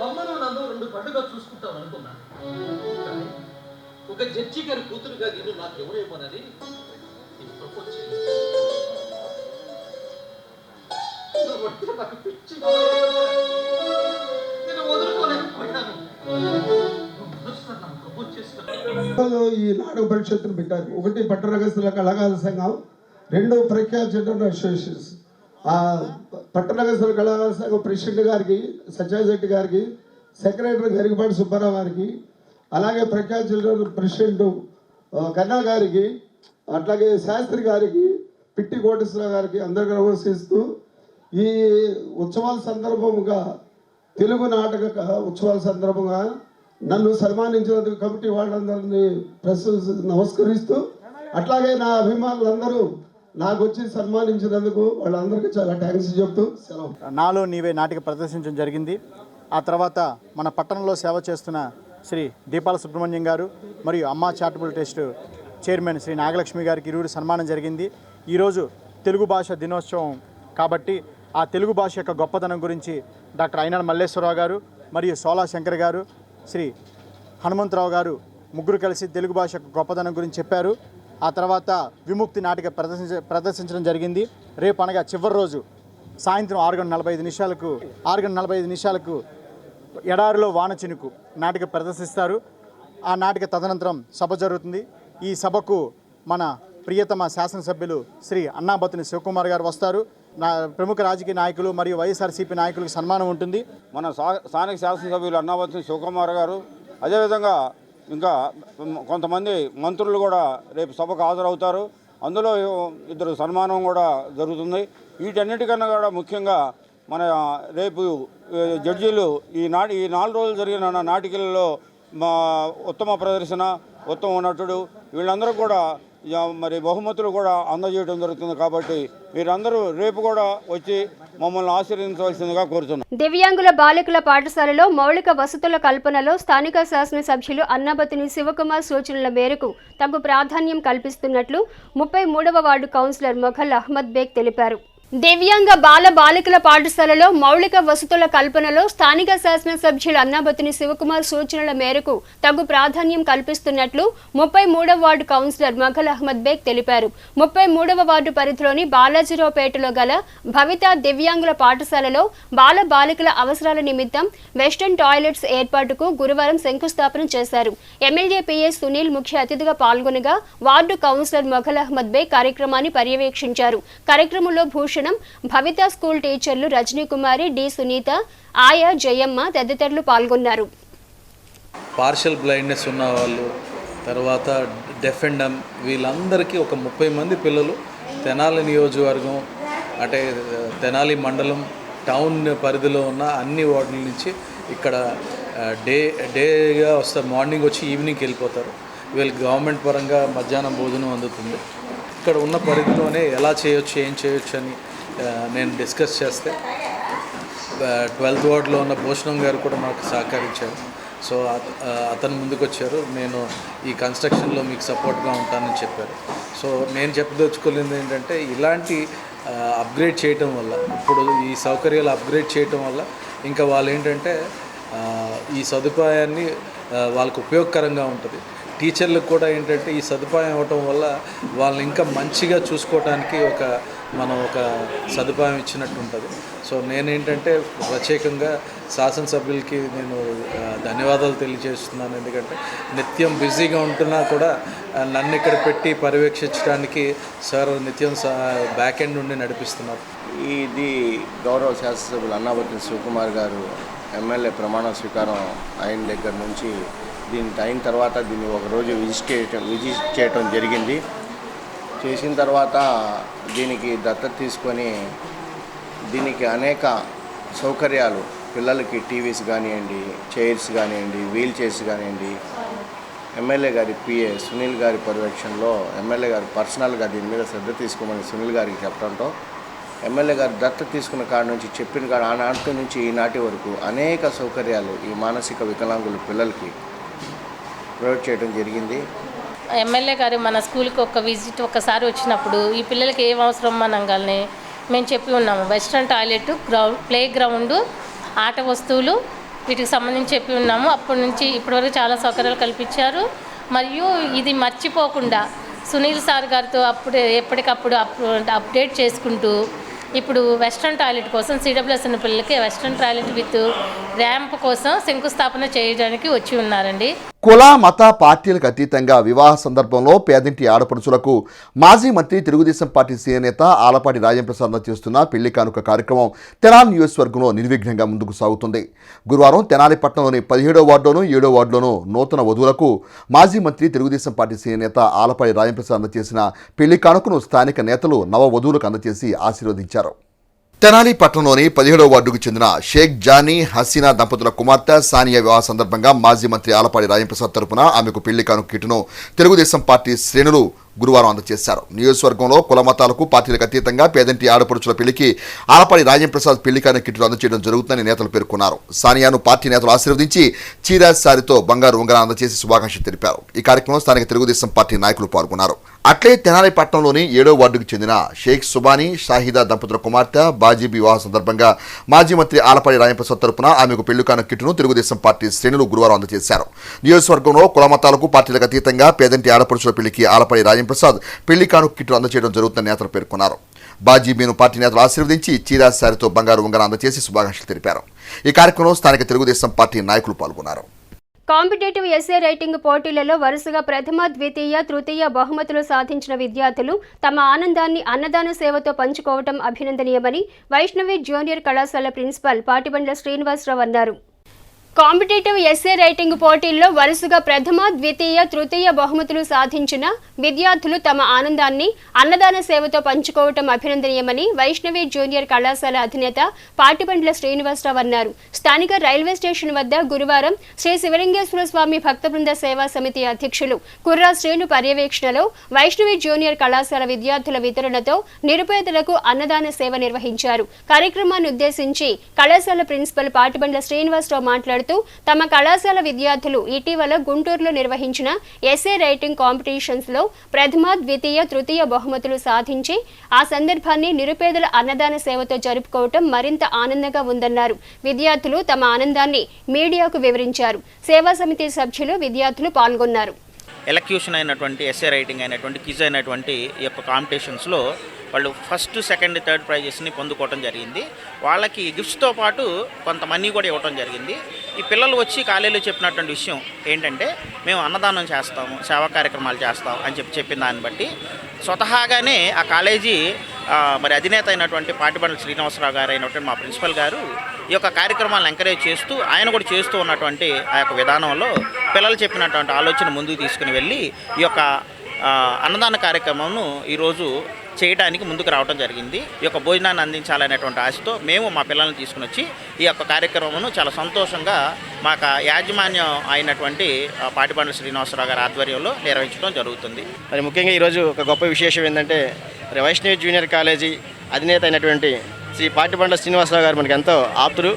మమ్మను నన్ను 2 పండుగ చూసుకుంటావు అనుకున్నాను. కానీ ఒక జడ్జి గారి కూతురుగా నేను నాకు ఎవరేమోనని నేను ప్రపోజ్ చేయలేదు. ఈ నాటక పరిషత్తును పెట్టారు. 1 పట్టణగస్తుల కళాకారుల సంఘం, 2 ప్రఖ్యాత చిల్డ్రన్ అసోసియేషన్స్. ఆ పట్టణగస్తుల కళాకారుల సంఘం ప్రెసిడెంట్ గారికి, సత్యాశెట్టి గారికి, సెక్రటరీ గరికపాటి సుబ్బారావు గారికి, అలాగే ప్రఖ్యాత జిల్లా ప్రెసిడెంట్ కన్నా గారికి, అట్లాగే శాస్త్రి గారికి, పిట్టి కోటేశ్వరరావు గారికి అందరికీ నమస్కరిస్తూ ఈ ఉత్సవాల సందర్భంగా తెలుగు నాటక ఉత్సవాల సందర్భంగా నన్ను సన్మానించినందుకు కమిటీ వాళ్ళందరినీ నమస్కరిస్తూ, అట్లాగే నా అభిమానులందరూ నాకు వచ్చి సన్మానించినందుకు వాళ్ళందరికీ చాలా థ్యాంక్స్ చెప్తూ సెలవు. నాలో నీవే నాటిక ప్రదర్శించడం జరిగింది. ఆ తర్వాత మన పట్టణంలో సేవ చేస్తున్న శ్రీ దీపాల సుబ్రహ్మణ్యం గారు మరియు Amma charitable trust chairman Shri Nagalakshmi గారికి ఇరువురు సన్మానం జరిగింది. ఈరోజు తెలుగు భాష దినోత్సవం కాబట్టి ఆ తెలుగు భాష యొక్క గొప్పతనం గురించి డాక్టర్ అయినాడు మల్లేశ్వరరావు గారు మరియు సోలా శంకర్ గారు, శ్రీ హనుమంతరావు గారు ముగ్గురు కలిసి తెలుగు భాష యొక్క గొప్పతనం గురించి చెప్పారు. ఆ తర్వాత విముక్తి నాటిక ప్రదర్శించడం జరిగింది. రేపు అనగా చివరి రోజు సాయంత్రం 6:45 నిమిషాలకు ఎడారిలో వాన చినుకు నాటిక ప్రదర్శిస్తారు. ఆ నాటిక తదనంతరం సభ జరుగుతుంది. ఈ సభకు మన ప్రియతమ శాసనసభ్యులు శ్రీ అన్నాబత్తుని శివకుమార్ గారు వస్తారు. ప్రముఖ రాజకీయ నాయకులు మరియు వైఎస్ఆర్సీపీ నాయకులకు సన్మానం ఉంటుంది. మన స్థానిక శాసనసభ్యులు అన్నాబత్తుని శివకుమార్ గారు, అదేవిధంగా ఇంకా కొంతమంది మంత్రులు కూడా రేపు సభకు హాజరవుతారు. అందులో 2 సన్మానం కూడా జరుగుతుంది. వీటన్నిటికన్నా కూడా ముఖ్యంగా మన రేపు జడ్జీలు ఈ 4 రోజులు జరిగిన నాటికలలో ఉత్తమ ప్రదర్శన, ఉత్తమ నటుడు వీళ్ళందరూ కూడా మరి బహుమతులు కూడా అందజేయడం జరుగుతుంది. కాబట్టి మీరందరూ రేపు కూడా వచ్చి మమ్మల్ని ఆశీర్వదించవలసిందిగా కోరుతున్నాం. దివ్యాంగుల బాలికల పాఠశాలలో మౌలిక వసతుల కల్పనలో స్థానిక శాసనసభ్యులు అన్నాబత్తుని శివకుమార్ సూచనల మేరకు తగు ప్రాధాన్యం కల్పిస్తున్నట్లు 33వ వార్డు కౌన్సిలర్ మొఘల్ అహ్మద్ బేగ్ తెలిపారు. దివ్యాంగ బాలికల పాఠశాలలో మౌలిక వసతుల కల్పనలో స్థానిక శాసనసభ్యులు అన్నాబత్తుని శివకుమార్ సూచనల మేరకు తగు ప్రాధాన్యం కల్పిస్తున్నట్లు 33వ వార్డు కౌన్సిలర్ మొఘల్ అహ్మద్ బేగ్ తెలిపారు. 33వ వార్డు పరిధిలోని బాలాజీరావుపేటలో గల భవిత దివ్యాంగుల పాఠశాలలో బాలికల అవసరాల నిమిత్తం వెస్టర్న్ టాయిలెట్స్ ఏర్పాటుకు గురువారం శంకుస్థాపన చేశారు. ఎమ్మెల్యే పిఎస్ సునీల్ ముఖ్య అతిథిగా పాల్గొనగా వార్డు కౌన్సిలర్ మొఘల్ అహ్మద్ బేగ్ కార్యక్రమాన్ని పర్యవేక్షించారు. కార్యక్రమంలో భవిత స్కూల్ టీచర్లు రజనీ కుమారి, డి సునీత, ఆయా జయమ్మ తదితరులు పాల్గొన్నారు. పార్షల్ బ్లైండ్నెస్ ఉన్న వాళ్ళు, తర్వాత డెఫ్ అండ్ డమ్ వీళ్ళందరికీ ఒక 30 మంది పిల్లలు తెనాలి నియోజకవర్గం అంటే తెనాలి మండలం టౌన్ పరిధిలో ఉన్న అన్ని వార్డుల నుంచి ఇక్కడ డేగా వస్తారు. మార్నింగ్ వచ్చి ఈవినింగ్కి వెళ్ళిపోతారు. వీళ్ళకి గవర్నమెంట్ పరంగా మధ్యాహ్నం భోజనం అందుతుంది. ఇక్కడ ఉన్న పరిధిలోనే ఎలా చేయొచ్చు, ఏం చేయొచ్చు అని నేను డిస్కస్ చేస్తే 12th వార్డులో ఉన్న భూషణం గారు కూడా మాకు సహకరించారు. సో అతను ముందుకు వచ్చారు, నేను ఈ కన్స్ట్రక్షన్లో మీకు సపోర్ట్గా ఉంటానని చెప్పారు. సో నేను చెప్పదలుచుకోలేదు ఏంటంటే ఇలాంటి అప్గ్రేడ్ చేయటం వల్ల, ఇప్పుడు ఈ సౌకర్యాలు అప్గ్రేడ్ చేయటం వల్ల ఇంకా వాళ్ళు ఏంటంటే ఈ సదుపాయాన్ని వాళ్ళకు ఉపయోగకరంగా ఉంటుంది. టీచర్లకు కూడా ఏంటంటే ఈ సదుపాయం ఇవ్వటం వల్ల వాళ్ళని ఇంకా మంచిగా చూసుకోవడానికి మనం ఒక సదుపాయం ఇచ్చినట్టు ఉంటుంది. సో నేనేంటంటే ప్రత్యేకంగా శాసనసభ్యులకి నేను ధన్యవాదాలు తెలియజేస్తున్నాను. ఎందుకంటే నిత్యం బిజీగా ఉంటున్నా కూడా నన్ను ఇక్కడ పెట్టి పర్యవేక్షించడానికి సార్ నిత్యం బ్యాక్ ఎండ్ నుండి నడిపిస్తున్నారు. ఇది గౌరవ శాసనసభ్యులు అన్నాబత్తుని శివకుమార్ గారు ఎమ్మెల్యే ప్రమాణ స్వీకారం అయిన దగ్గర నుంచి దీనికి అయిన తర్వాత దీన్ని ఒకరోజు విజిట్ చేయటం జరిగింది. చేసిన తర్వాత దీనికి దత్తత తీసుకొని దీనికి అనేక సౌకర్యాలు, పిల్లలకి టీవీస్ కానివ్వండి, చైర్స్ కానివ్వండి, వీల్ చైర్స్ కానివ్వండి, ఎమ్మెల్యే గారి పిఏ సునీల్ గారి పర్యవేక్షణలో ఎమ్మెల్యే గారు పర్సనల్గా దీని మీద శ్రద్ధ తీసుకోమని సునీల్ గారికి చెప్పడంతో ఎమ్మెల్యే గారు దత్తత తీసుకున్న కాడి నుంచి చెప్పిన కాడ ఆనాటి నుంచి ఈనాటి వరకు అనేక సౌకర్యాలు ఈ మానసిక వికలాంగుల పిల్లలకి ప్రొవైడ్ చేయడం జరిగింది. ఎమ్మెల్యే గారు మన స్కూల్కి ఒకసారి వచ్చినప్పుడు ఈ పిల్లలకి ఏం అవసరం అనగానే మేము చెప్పి ఉన్నాము. వెస్ట్రన్ టాయిలెట్, ప్లే గ్రౌండ్, ఆట వస్తువులు వీటికి సంబంధించి చెప్పి ఉన్నాము. అప్పటి నుంచి ఇప్పటివరకు చాలా సౌకర్యాలు కల్పించారు. మరియు ఇది మర్చిపోకుండా సునీల్ సార్ గారితో ఎప్పటికప్పుడు అప్డేట్ చేసుకుంటూ ఇప్పుడు వెస్ట్రన్ టాయిలెట్ కోసం సిడబ్ల్యూఎస్ అనే పిల్లలకి వెస్ట్రన్ టాయిలెట్ విత్ ర్యాంప్ కోసం శంకుస్థాపన చేయడానికి వచ్చి ఉన్నారండి. కుల మత పార్టీలకు అతీతంగా వివాహ సందర్భంలో పేదింటి ఆడపడుచులకు మాజీ మంత్రి తెలుగుదేశం పార్టీ సీనియర్ నేత ఆలపాటి రాజంప్రసాద్ చేస్తున్న పెళ్లి కానుక కార్యక్రమం తెనాలి నియోజకవర్గంలో నిర్విఘ్నంగా ముందుకు సాగుతుంది. గురువారం తెనాలి పట్టణంలోని 17వ వార్డులోను 7వ వార్డులోను నూతన వధువులకు మాజీ మంత్రి తెలుగుదేశం పార్టీ సీనియర్ నేత ఆలపాటి రాజంప్రసాద్ అందజేసిన పెళ్లి కానుకను స్థానిక నేతలు నవ వధువులకు అందజేసి ఆశీర్వదించారు. తెనాలి పట్టణంలోని 17వ వార్డుకు చెందిన షేక్ జానీ హసీనా దంపతుల కుమార్తె సానియా వివాహ సందర్భంగా మాజీ మంత్రి ఆలపాటి రాజంప్రసాద్ తరపున ఆమెకు పెళ్లి కానుక కిటును తెలుగుదేశం పార్టీ శ్రేణులు గురువారం అందజేశారు. నియోజకవర్గంలో కుల మతాలకు పార్టీలకు అతీతంగా పేదంటి ఆడపడుచుల పెళ్లికి ఆలపాటి రాజంప్రసాద్ పెళ్లి కానుక కిటులు అందజేయడం జరుగుతుందని నేతలు పేర్కొన్నారు. సానియాను పార్టీ నేతలు ఆశీర్వదించి చీరాజ్ సారితో బంగారు ఉంగరం అందజేసి శుభాకాంక్షలు తెలిపారు. ఈ కార్యక్రమంలో స్థానిక తెలుగుదేశం పార్టీ నాయకులు పాల్గొన్నారు. అట్లే తెనాలి పట్టణంలోని 7వ వార్డుకు చెందిన షేక్ సుబానీ షాహిదా దంపతుల కుమార్తె బాజీబీ వివాహ సందర్భంగా మాజీ మంత్రి ఆలపాటి రాజంప్రసాద్ తరపున ఆమెకు పెళ్లి కానుక కిటును తెలుగుదేశం పార్టీ శ్రేణులు గురువారం అందజేశారు. నియోజకవర్గంలో కుల మతాలకు పార్టీలకు అతీతంగా పేదంటి ఆడపడుచుల పెళ్లికి ఆలపాటి రాజంప్రసాద్ పెళ్లి కానుక కిటును అందజేయడం జరుగుతుందని నేతలు పేర్కొన్నారు. బాజీబీను పార్టీ నేతలు ఆశీర్వదించి చీరాజ్ సారితో బంగారు ఉంగరం అందజేసి శుభాకాంక్షలు తెలిపారు. ఈ కార్యక్రమంలో స్థానిక తెలుగుదేశం పార్టీ నాయకులు పాల్గొన్నారు. కాంపిటేటివ్ ఎస్ఏ రైటింగ్ పోటీలలో వరుసగా ప్రథమ, ద్వితీయ, తృతీయ బహుమతులు సాధించిన విద్యార్థులు తమ ఆనందాన్ని అన్నదాన సేవతో పంచుకోవడం అభినందనీయమని వైష్ణవి జూనియర్ కళాశాల ప్రిన్సిపల్ పాటిబండ్ల శ్రీనివాసరావు అన్నారు. కాంపిటేటివ్ ఎస్ఏ రైటింగ్ పోటీల్లో వరుసగా ప్రథమ, ద్వితీయ, తృతీయ బహుమతులు సాధించిన విద్యార్థులు తమ ఆనందాన్ని అన్నదాన సేవతో పంచుకోవటం అభినందనీయమని వైష్ణవి జూనియర్ కళాశాల అధినేత పాటిబండ్ల శ్రీనివాసరావు అన్నారు. స్థానిక రైల్వే స్టేషన్ వద్ద గురువారం శ్రీ శివలింగేశ్వర స్వామి భక్త బృంద సేవా సమితి అధ్యక్షులు కుర్రా శ్రేణు పర్యవేక్షణలో వైష్ణవి జూనియర్ కళాశాల విద్యార్థుల వితరణతో నిరుపేదలకు అన్నదాన సేవ నిర్వహించారు. కార్యక్రమాన్ని ఉద్దేశించి కళాశాల ప్రిన్సిపల్ పాటిబండ్ల శ్రీనివాసరావు మాట్లాడుతూ తమ కళాశాల విద్యార్థులు ఇటీవల గుంటూరులో నిర్వహించిన ఎస్ఏ రైటింగ్ కాంపిటీషన్స్ లో ప్రథమ, ద్వితీయ, తృతీయ బహుమతులు సాధించి ఆ సందర్భాన్ని నిరుపేదల అన్నదాన సేవతో జరుపుకోవటం మరింత ఆనందంగా ఉందన్నారు. విద్యార్థులు తమ ఆనందాన్ని మీడియాకు వివరించారు. సేవా సమితి సభ్యులు, విద్యార్థులు పాల్గొన్నారు. ఎలక్యూషన్ అయినటువంటి ఎస్ఏ రైటింగ్ అయినటువంటి క్విజ్ అయినటువంటి ఈ యొక్క కాంపిటీషన్స్లో వాళ్ళు ఫస్ట్, సెకండ్, థర్డ్ ప్రైజెస్ని పొందుకోవడం జరిగింది. వాళ్ళకి గిఫ్ట్స్తో పాటు కొంత మనీ కూడా ఇవ్వడం జరిగింది. ఈ పిల్లలు వచ్చి కాలేజీలో చెప్పినటువంటి విషయం ఏంటంటే మేము అన్నదానం చేస్తాము, సేవా కార్యక్రమాలు చేస్తాం అని చెప్పిన దాన్ని బట్టి స్వతహాగానే ఆ కాలేజీ మరి అధినేత అయినటువంటి పాటిబండ్ల శ్రీనివాసరావు గారు అయినటువంటి మా ప్రిన్సిపల్ గారు ఈ యొక్క కార్యక్రమాలను ఎంకరేజ్ చేస్తూ ఆయన కూడా చేస్తూ ఉన్నటువంటి ఆ యొక్క విధానంలో పిల్లలు చెప్పినటువంటి ఆలోచన ముందుకు తీసుకుని వెళ్ళి ఈ యొక్క అన్నదాన కార్యక్రమంను ఈరోజు చేయడానికి ముందుకు రావడం జరిగింది. ఈ యొక్క భోజనాన్ని అందించాలనేటువంటి ఆశతో మేము మా పిల్లల్ని తీసుకుని వచ్చి ఈ యొక్క కార్యక్రమమును చాలా సంతోషంగా మాకు యాజమాన్యం అయినటువంటి పాటిబండ్ల శ్రీనివాసరావు గారి ఆధ్వర్యంలో నిర్వహించడం జరుగుతుంది. మరి ముఖ్యంగా ఈరోజు ఒక గొప్ప విశేషం ఏంటంటే వైష్ణవి జూనియర్ కాలేజీ అధినేత అయినటువంటి శ్రీ పాటిబండ్ల శ్రీనివాసరావు గారు మనకి ఎంతో ఆప్తులు.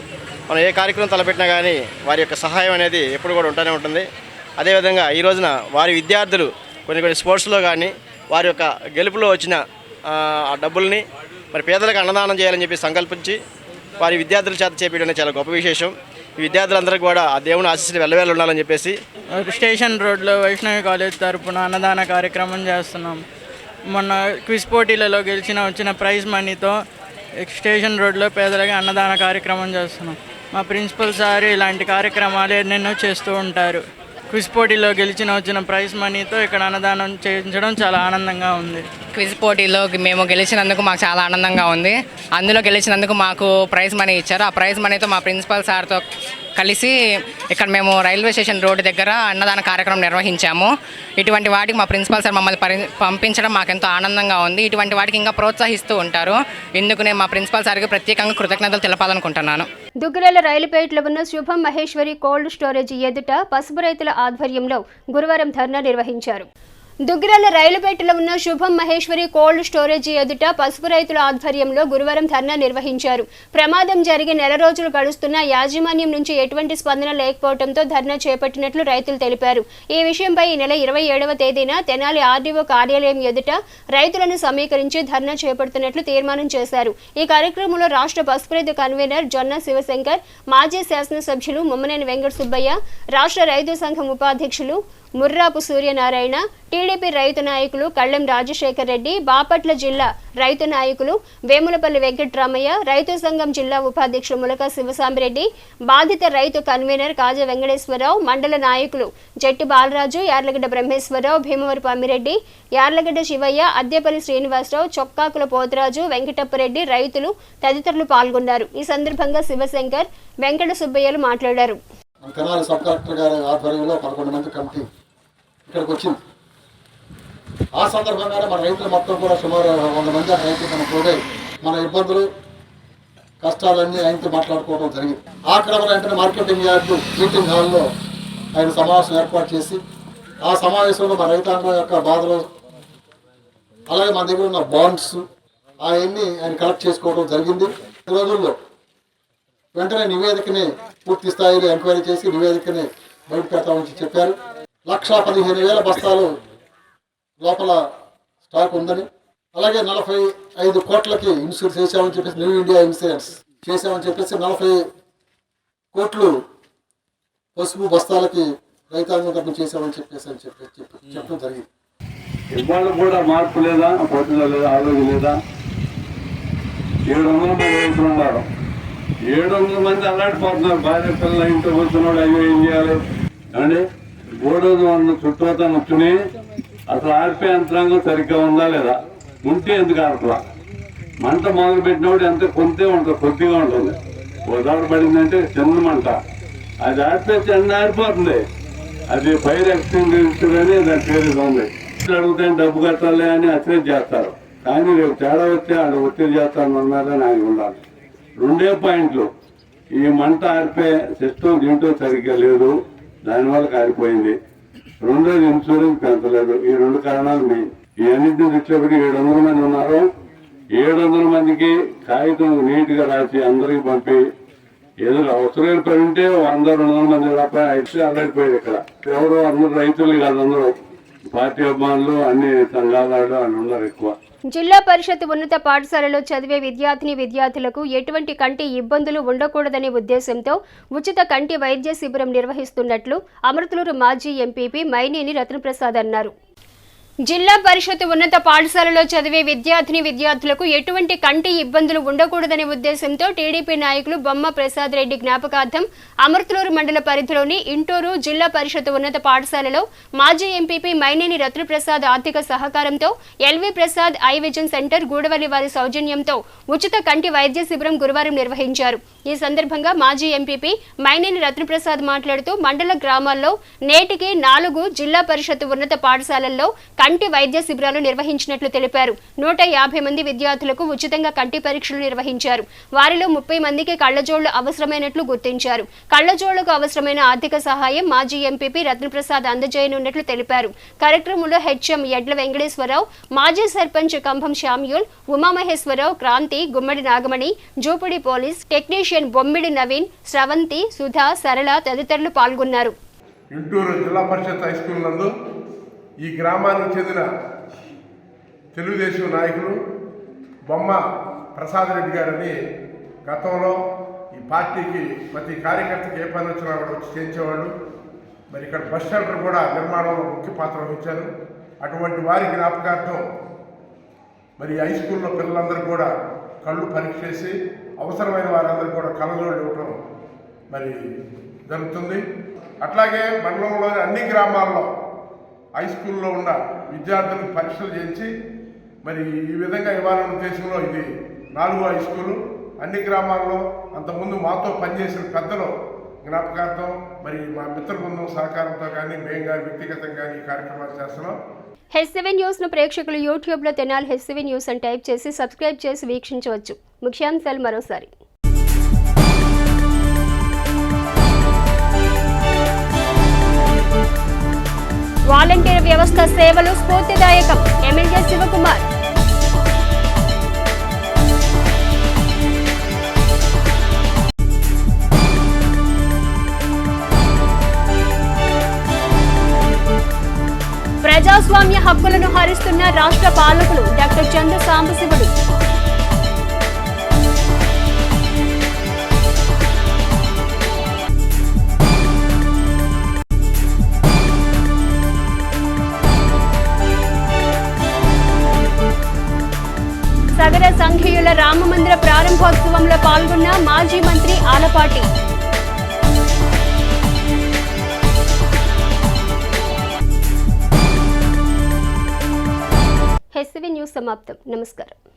మనం ఏ కార్యక్రమం తలపెట్టినా కానీ వారి యొక్క సహాయం అనేది ఎప్పుడు కూడా ఉంటూనే ఉంటుంది. అదేవిధంగా ఈ రోజున వారి విద్యార్థులు కొన్ని స్పోర్ట్స్లో కానీ వారి యొక్క గెలుపులో వచ్చిన ఆ డబ్బుల్ని మరి పేదలకు అన్నదానం చేయాలని చెప్పి సంకల్పించి వారి విద్యార్థుల చేత చేపించడం చాలా గొప్ప విశేషం. ఈ విద్యార్థులందరికీ కూడా ఆ దేవుని ఆశీస్సులు వెళ్ళవేళ ఉండాలని చెప్పేసి స్టేషన్ రోడ్లో వైష్ణవి కాలేజ్ తరపున అన్నదాన కార్యక్రమం చేస్తున్నాం. మొన్న క్విజ్ పోటీలలో వచ్చిన ప్రైజ్ మనీతో స్టేషన్ రోడ్లో పేదలకి అన్నదాన కార్యక్రమం చేస్తున్నాం. మా ప్రిన్సిపల్ సార్ ఇలాంటి కార్యక్రమాలు ఎన్నెన్నో చేస్తూ ఉంటారు. క్విజ్ పోటీలో వచ్చిన ప్రైజ్ మనీతో ఇక్కడ అన్నదానం చేయించడం చాలా ఆనందంగా ఉంది. క్విజ్ పోటీలో మేము గెలిచినందుకు మాకు చాలా ఆనందంగా ఉంది. అందులో గెలిచినందుకు మాకు ప్రైజ్ మనీ ఇచ్చారు. ఆ ప్రైజ్ మనీతో మా ప్రిన్సిపల్ సార్తో కలిసి ఇక్కడ మేము రైల్వే స్టేషన్ రోడ్డు దగ్గర అన్నదాన కార్యక్రమం నిర్వహించాము. ఇటువంటి వాటికి మా ప్రిన్సిపల్ సార్ మమ్మల్ని పంపించడం మాకెంతో ఆనందంగా ఉంది. ఇటువంటి వాటికి ఇంకా ప్రోత్సహిస్తూ ఉంటారు. ఇందుకు నేను మా ప్రిన్సిపల్ సార్కి ప్రత్యేకంగా కృతజ్ఞతలు తెలపాలనుకుంటున్నాను. దుగ్గరాల రైలుపేటలో ఉన్న శుభం మహేశ్వరి కోల్డ్ స్టోరేజ్ ఎదుట పసుపు రైతుల ఆధ్వర్యంలో గురువారం ధర్నా నిర్వహించారు. దుగ్గరాల రైలుపేటలో ఉన్న శుభం మహేశ్వరి కోల్డ్ స్టోరేజీ ఎదుట పసుపు రైతుల ఆధ్వర్యంలో గురువారం ధర్నా నిర్వహించారు. ప్రమాదం జరిగి నెల రోజులు గడుస్తున్నా యాజమాన్యం నుంచి ఎటువంటి స్పందన లేకపోవడంతో ధర్నా చేపట్టినట్లు రైతులు తెలిపారు. ఈ విషయంపై ఈ నెల 27వ తేదీన తెనాలి ఆర్డీఓ కార్యాలయం ఎదుట రైతులను సమీకరించి ధర్నా చేపడుతున్నట్లు తీర్మానం చేశారు. ఈ కార్యక్రమంలో రాష్ట్ర పసుపు రైతు కన్వీనర్ జొన్న శివశంకర్, మాజీ శాసనసభ్యులు ముమ్మనేని వెంకట సుబ్బయ్య, రాష్ట్ర రైతు సంఘం ఉపాధ్యక్షులు ముర్రాపు సూర్యనారాయణ, టీడీపీ రైతు నాయకులు కళ్ళెం రాజశేఖర్ రెడ్డి, బాపట్ల జిల్లా రైతు నాయకులు వేములపల్లి వెంకట్రామయ్య, రైతు సంఘం జిల్లా ఉపాధ్యక్షులు ములక శివసాంబిరెడ్డి, బాధిత రైతు కన్వీనర్ కాజా వెంకటేశ్వరరావు, మండల నాయకులు జట్టి బాలరాజు, యార్లగడ్డ బ్రహ్మేశ్వరరావు, భీమవరపు అమ్మిరెడ్డి, యార్లగడ్డ శివయ్య, అద్దెపల్లి శ్రీనివాసరావు, చొక్కాకుల పోతరాజు, వెంకటప్పరెడ్డి, రైతులు తదితరులు పాల్గొన్నారు. ఈ సందర్భంగా శివశంకర్, వెంకట సుబ్బయ్యలు మాట్లాడారు. తెనాలి సబ్ కలెక్టర్ గారి ఆధ్వర్యంలో 11 మంది కమిటీ ఇక్కడికి వచ్చింది. ఆ సందర్భంగానే మన రైతులు మొత్తం కూడా సుమారు 100 మంది రైతులు మనం కూడా మన ఇబ్బందులు కష్టాలన్నీ ఆయనతో మాట్లాడుకోవడం జరిగింది. ఆ క్రమంలో వెంటనే మార్కెటింగ్ యార్డు మీటింగ్ హాల్లో ఆయన సమావేశం ఏర్పాటు చేసి ఆ సమావేశంలో మన రైతాంగం యొక్క బాధలు అలాగే మన దగ్గర ఉన్న బాండ్స్ అవన్నీ ఆయన కలెక్ట్ చేసుకోవడం జరిగింది. ఈ రోజుల్లో వెంటనే నివేదికని పూర్తి స్థాయిలో ఎంక్వైరీ చేసి నివేదికని బయట పెడతామని చెప్పారు. 1,15,000 బస్తాలు లోపల స్టాక్ ఉందని, అలాగే 45 కోట్లకి ఇన్సూరెన్స్ చేసామని చెప్పేసి న్యూ ఇండియా ఇన్సూరెన్స్ చేసామని చెప్పేసి 40 కోట్లు పసుపు బస్తాలకి రైతాంగం తరఫున చేసామని చెప్పేసి చెప్పడం జరిగింది. ఇవాళ కూడా మార్పు లేదా, పట్టుదల లేదా, ఆరోగ్యం లేదా. 700 మంది రైతులు ఉన్నారు. 700 మంది అల్లాడిపోతున్నారు. భార్య పిల్లలు ఇంట్లో కూర్చున్నాడు, అయ్యో ఏం చేయాలి అండి. గోడోజు ఉన్న చుట్టూతా నొచ్చుని అసలు ఆర్పే యంత్రాంగం సరిగ్గా ఉందా లేదా, ఉంటే ఎందుకు ఆర్పలా. మంట మొదలు పెట్టినప్పుడు ఎంత కొంతే ఉంటుంది, కొద్దిగా ఉంటుంది. ఉదాహరణ పడిందంటే చిన్న మంట, అది ఆర్పేసి అన్నీ ఆరిపోతుంది. అది ఫైర్ ఎక్స్టింగ్విషర్ అని దాని పేరు ఉంది. అడిగితే డబ్బు కట్టాలి అని అసలు చేస్తారు, కానీ రేపు తేడా వస్తే వాళ్ళు ఒత్తిడి చేస్తారన్నదని ఆయన ఉండాలి. 2 పాయింట్లు. ఈ మంట ఆర్పే సిస్టమ్ దీంట్లో సరిగ్గా లేదు, దానివల్ల కారిపోయింది. 2వది ఇన్సూరెన్స్ పెంచలేదు. ఈ 2 కారణాలు మెయిన్. ఇవన్నింటినీ దృష్టిలో పెట్టి 700 మంది ఉన్నారు. 700 మందికి కాగితం నీట్గా రాసి అందరికి పంపి ఏదో అవసరమైన పని ఉంటే 100-200 మంది రూపాయలు అల్లడిపోయారు. ఇక్కడ ఎవరు అందరూ రైతులు కాదు, అందరూ పార్టీ అభిమానులు, అన్ని సంఘాలు అని ఉన్నారు ఎక్కువ. జిల్లా పరిషత్ ఉన్నత పాఠశాలలో చదివే విద్యార్థులకు ఎటువంటి కంటి ఇబ్బందులు ఉండకూడదనే ఉద్దేశంతో ఉచిత కంటి వైద్య శిబిరం నిర్వహిస్తున్నట్లు అమృతలూరు మాజీ ఎంపీపీ మైనేని రత్నప్రసాద్ అన్నారు. జిల్లా పరిషత్ ఉన్నత పాఠశాలలో చదివే విద్యార్థులకు ఎటువంటి కంటి ఇబ్బందులు ఉండకూడదనే ఉద్దేశంతో టీడీపీ నాయకులు బొమ్మ ప్రసాద్ రెడ్డి జ్ఞాపకార్థం అమృతలూరు మండల పరిధిలోని ఇంటూరు జిల్లా పరిషత్ ఉన్నత పాఠశాలలో మాజీ ఎంపీపీ మైనేని రత్నప్రసాద్ ఆర్థిక సహకారంతో LV Prasad eye vision centre Gudavalli వారి సౌజన్యంతో ఉచిత కంటి వైద్య శిబిరం గురువారం నిర్వహించారు. ఈ సందర్భంగా మాజీ ఎంపీపీ మైనేని రత్నప్రసాద్ మాట్లాడుతూ మండల గ్రామాల్లో నేటికి 4 జిల్లా పరిషత్ ఉన్నత పాఠశాలల్లో కంటి వైద్య శిబిరాలు నిర్వహించినట్లు తెలిపారు. 150 మంది విద్యార్థులకు ఉచితంగా కంటి పరీక్షలు నిర్వహించారు. వారిలో 30 మందికి కళ్లజోళ్లు అవసరమైనట్లు గుర్తించారు. కళ్లజోళ్లకు అవసరమైన ఆర్థిక సహాయం మాజీ ఎంపీపీ రత్నప్రసాద్ అందజేయనున్నట్లు తెలిపారు. కార్యక్రమంలో హెచ్ఎం ఎడ్ల వెంకటేశ్వరరావు, మాజీ సర్పంచ్ కంభం శామ్యూల్, ఉమామహేశ్వరరావు, క్రాంతి, గుమ్మడి నాగమణి, జూపుడి పోలీస్ టెక్నీషియన్ బొమ్మిడి నవీన్, స్రవంతి, సుధా, సరళ తదితరులు పాల్గొన్నారు. ఇంటూరు జిల్లా పరిషత్ హై స్కూల్ నందు ఈ గ్రామానికి చెందిన తెలుగుదేశం నాయకులు బొమ్మ ప్రసాద్ రెడ్డి గారని గతంలో ఈ పార్టీకి ప్రతి కార్యకర్తకి ఏ పని వచ్చినా కూడా వచ్చి చేయించేవాళ్ళు. మరి ఇక్కడ బస్ షెల్టర్ కూడా నిర్మాణంలో ముఖ్య పాత్ర వహించారు. అటువంటి వారి జ్ఞాపకార్థం మరి హై స్కూల్లో పిల్లలందరూ కూడా కళ్ళు పరీక్ష చేసి అవసరమైన వారందరూ కూడా కళ్ళజోళ్ళు ఇవ్వటం మరి జరుగుతుంది. అట్లాగే మండలంలోని అన్ని గ్రామాల్లో హై స్కూల్లో ఉన్న విద్యార్థులకు పరీక్షలు చేయించి మరి ఈ విధంగా ఇవ్వాలన్న ఉద్దేశంలో ఇది 4వ హై స్కూలు. అన్ని గ్రామాల్లో అంతకుముందు మాతో పనిచేసిన పెద్దలు జ్ఞాపకార్థం మరి మా మిత్ర బృందం సహకారంతో కానీ మేము కానీ వ్యక్తిగతంగా కానీ ఈ కార్యక్రమాలు చేస్తున్నాం. H7 న్యూస్ ను ప్రేక్షకులు యూట్యూబ్ లో తెనాలి H7 న్యూస్ అని టైప్ చేసి సబ్స్క్రైబ్ చేసి వీక్షించవచ్చు. ముఖ్యాంశాలు మరోసారి. వాలంటీర్ వ్యవస్థ సేవలు స్ఫూర్తిదాయకం. ఎమ్మెల్యే శివకుమార్. ప్రజాస్వామ్య హక్కులను హరిస్తున్న రాష్ట్ర పాలకులు డాక్టర్ చంద్ర సాంబశివుడు. సగర సంఘీయుల రామమందిర ప్రారంభోత్సవంలో పాల్గొన్న మాజీ మంత్రి ఆలపాటి. హెస్సివి న్యూస్ సమాప్తం. నమస్కారం.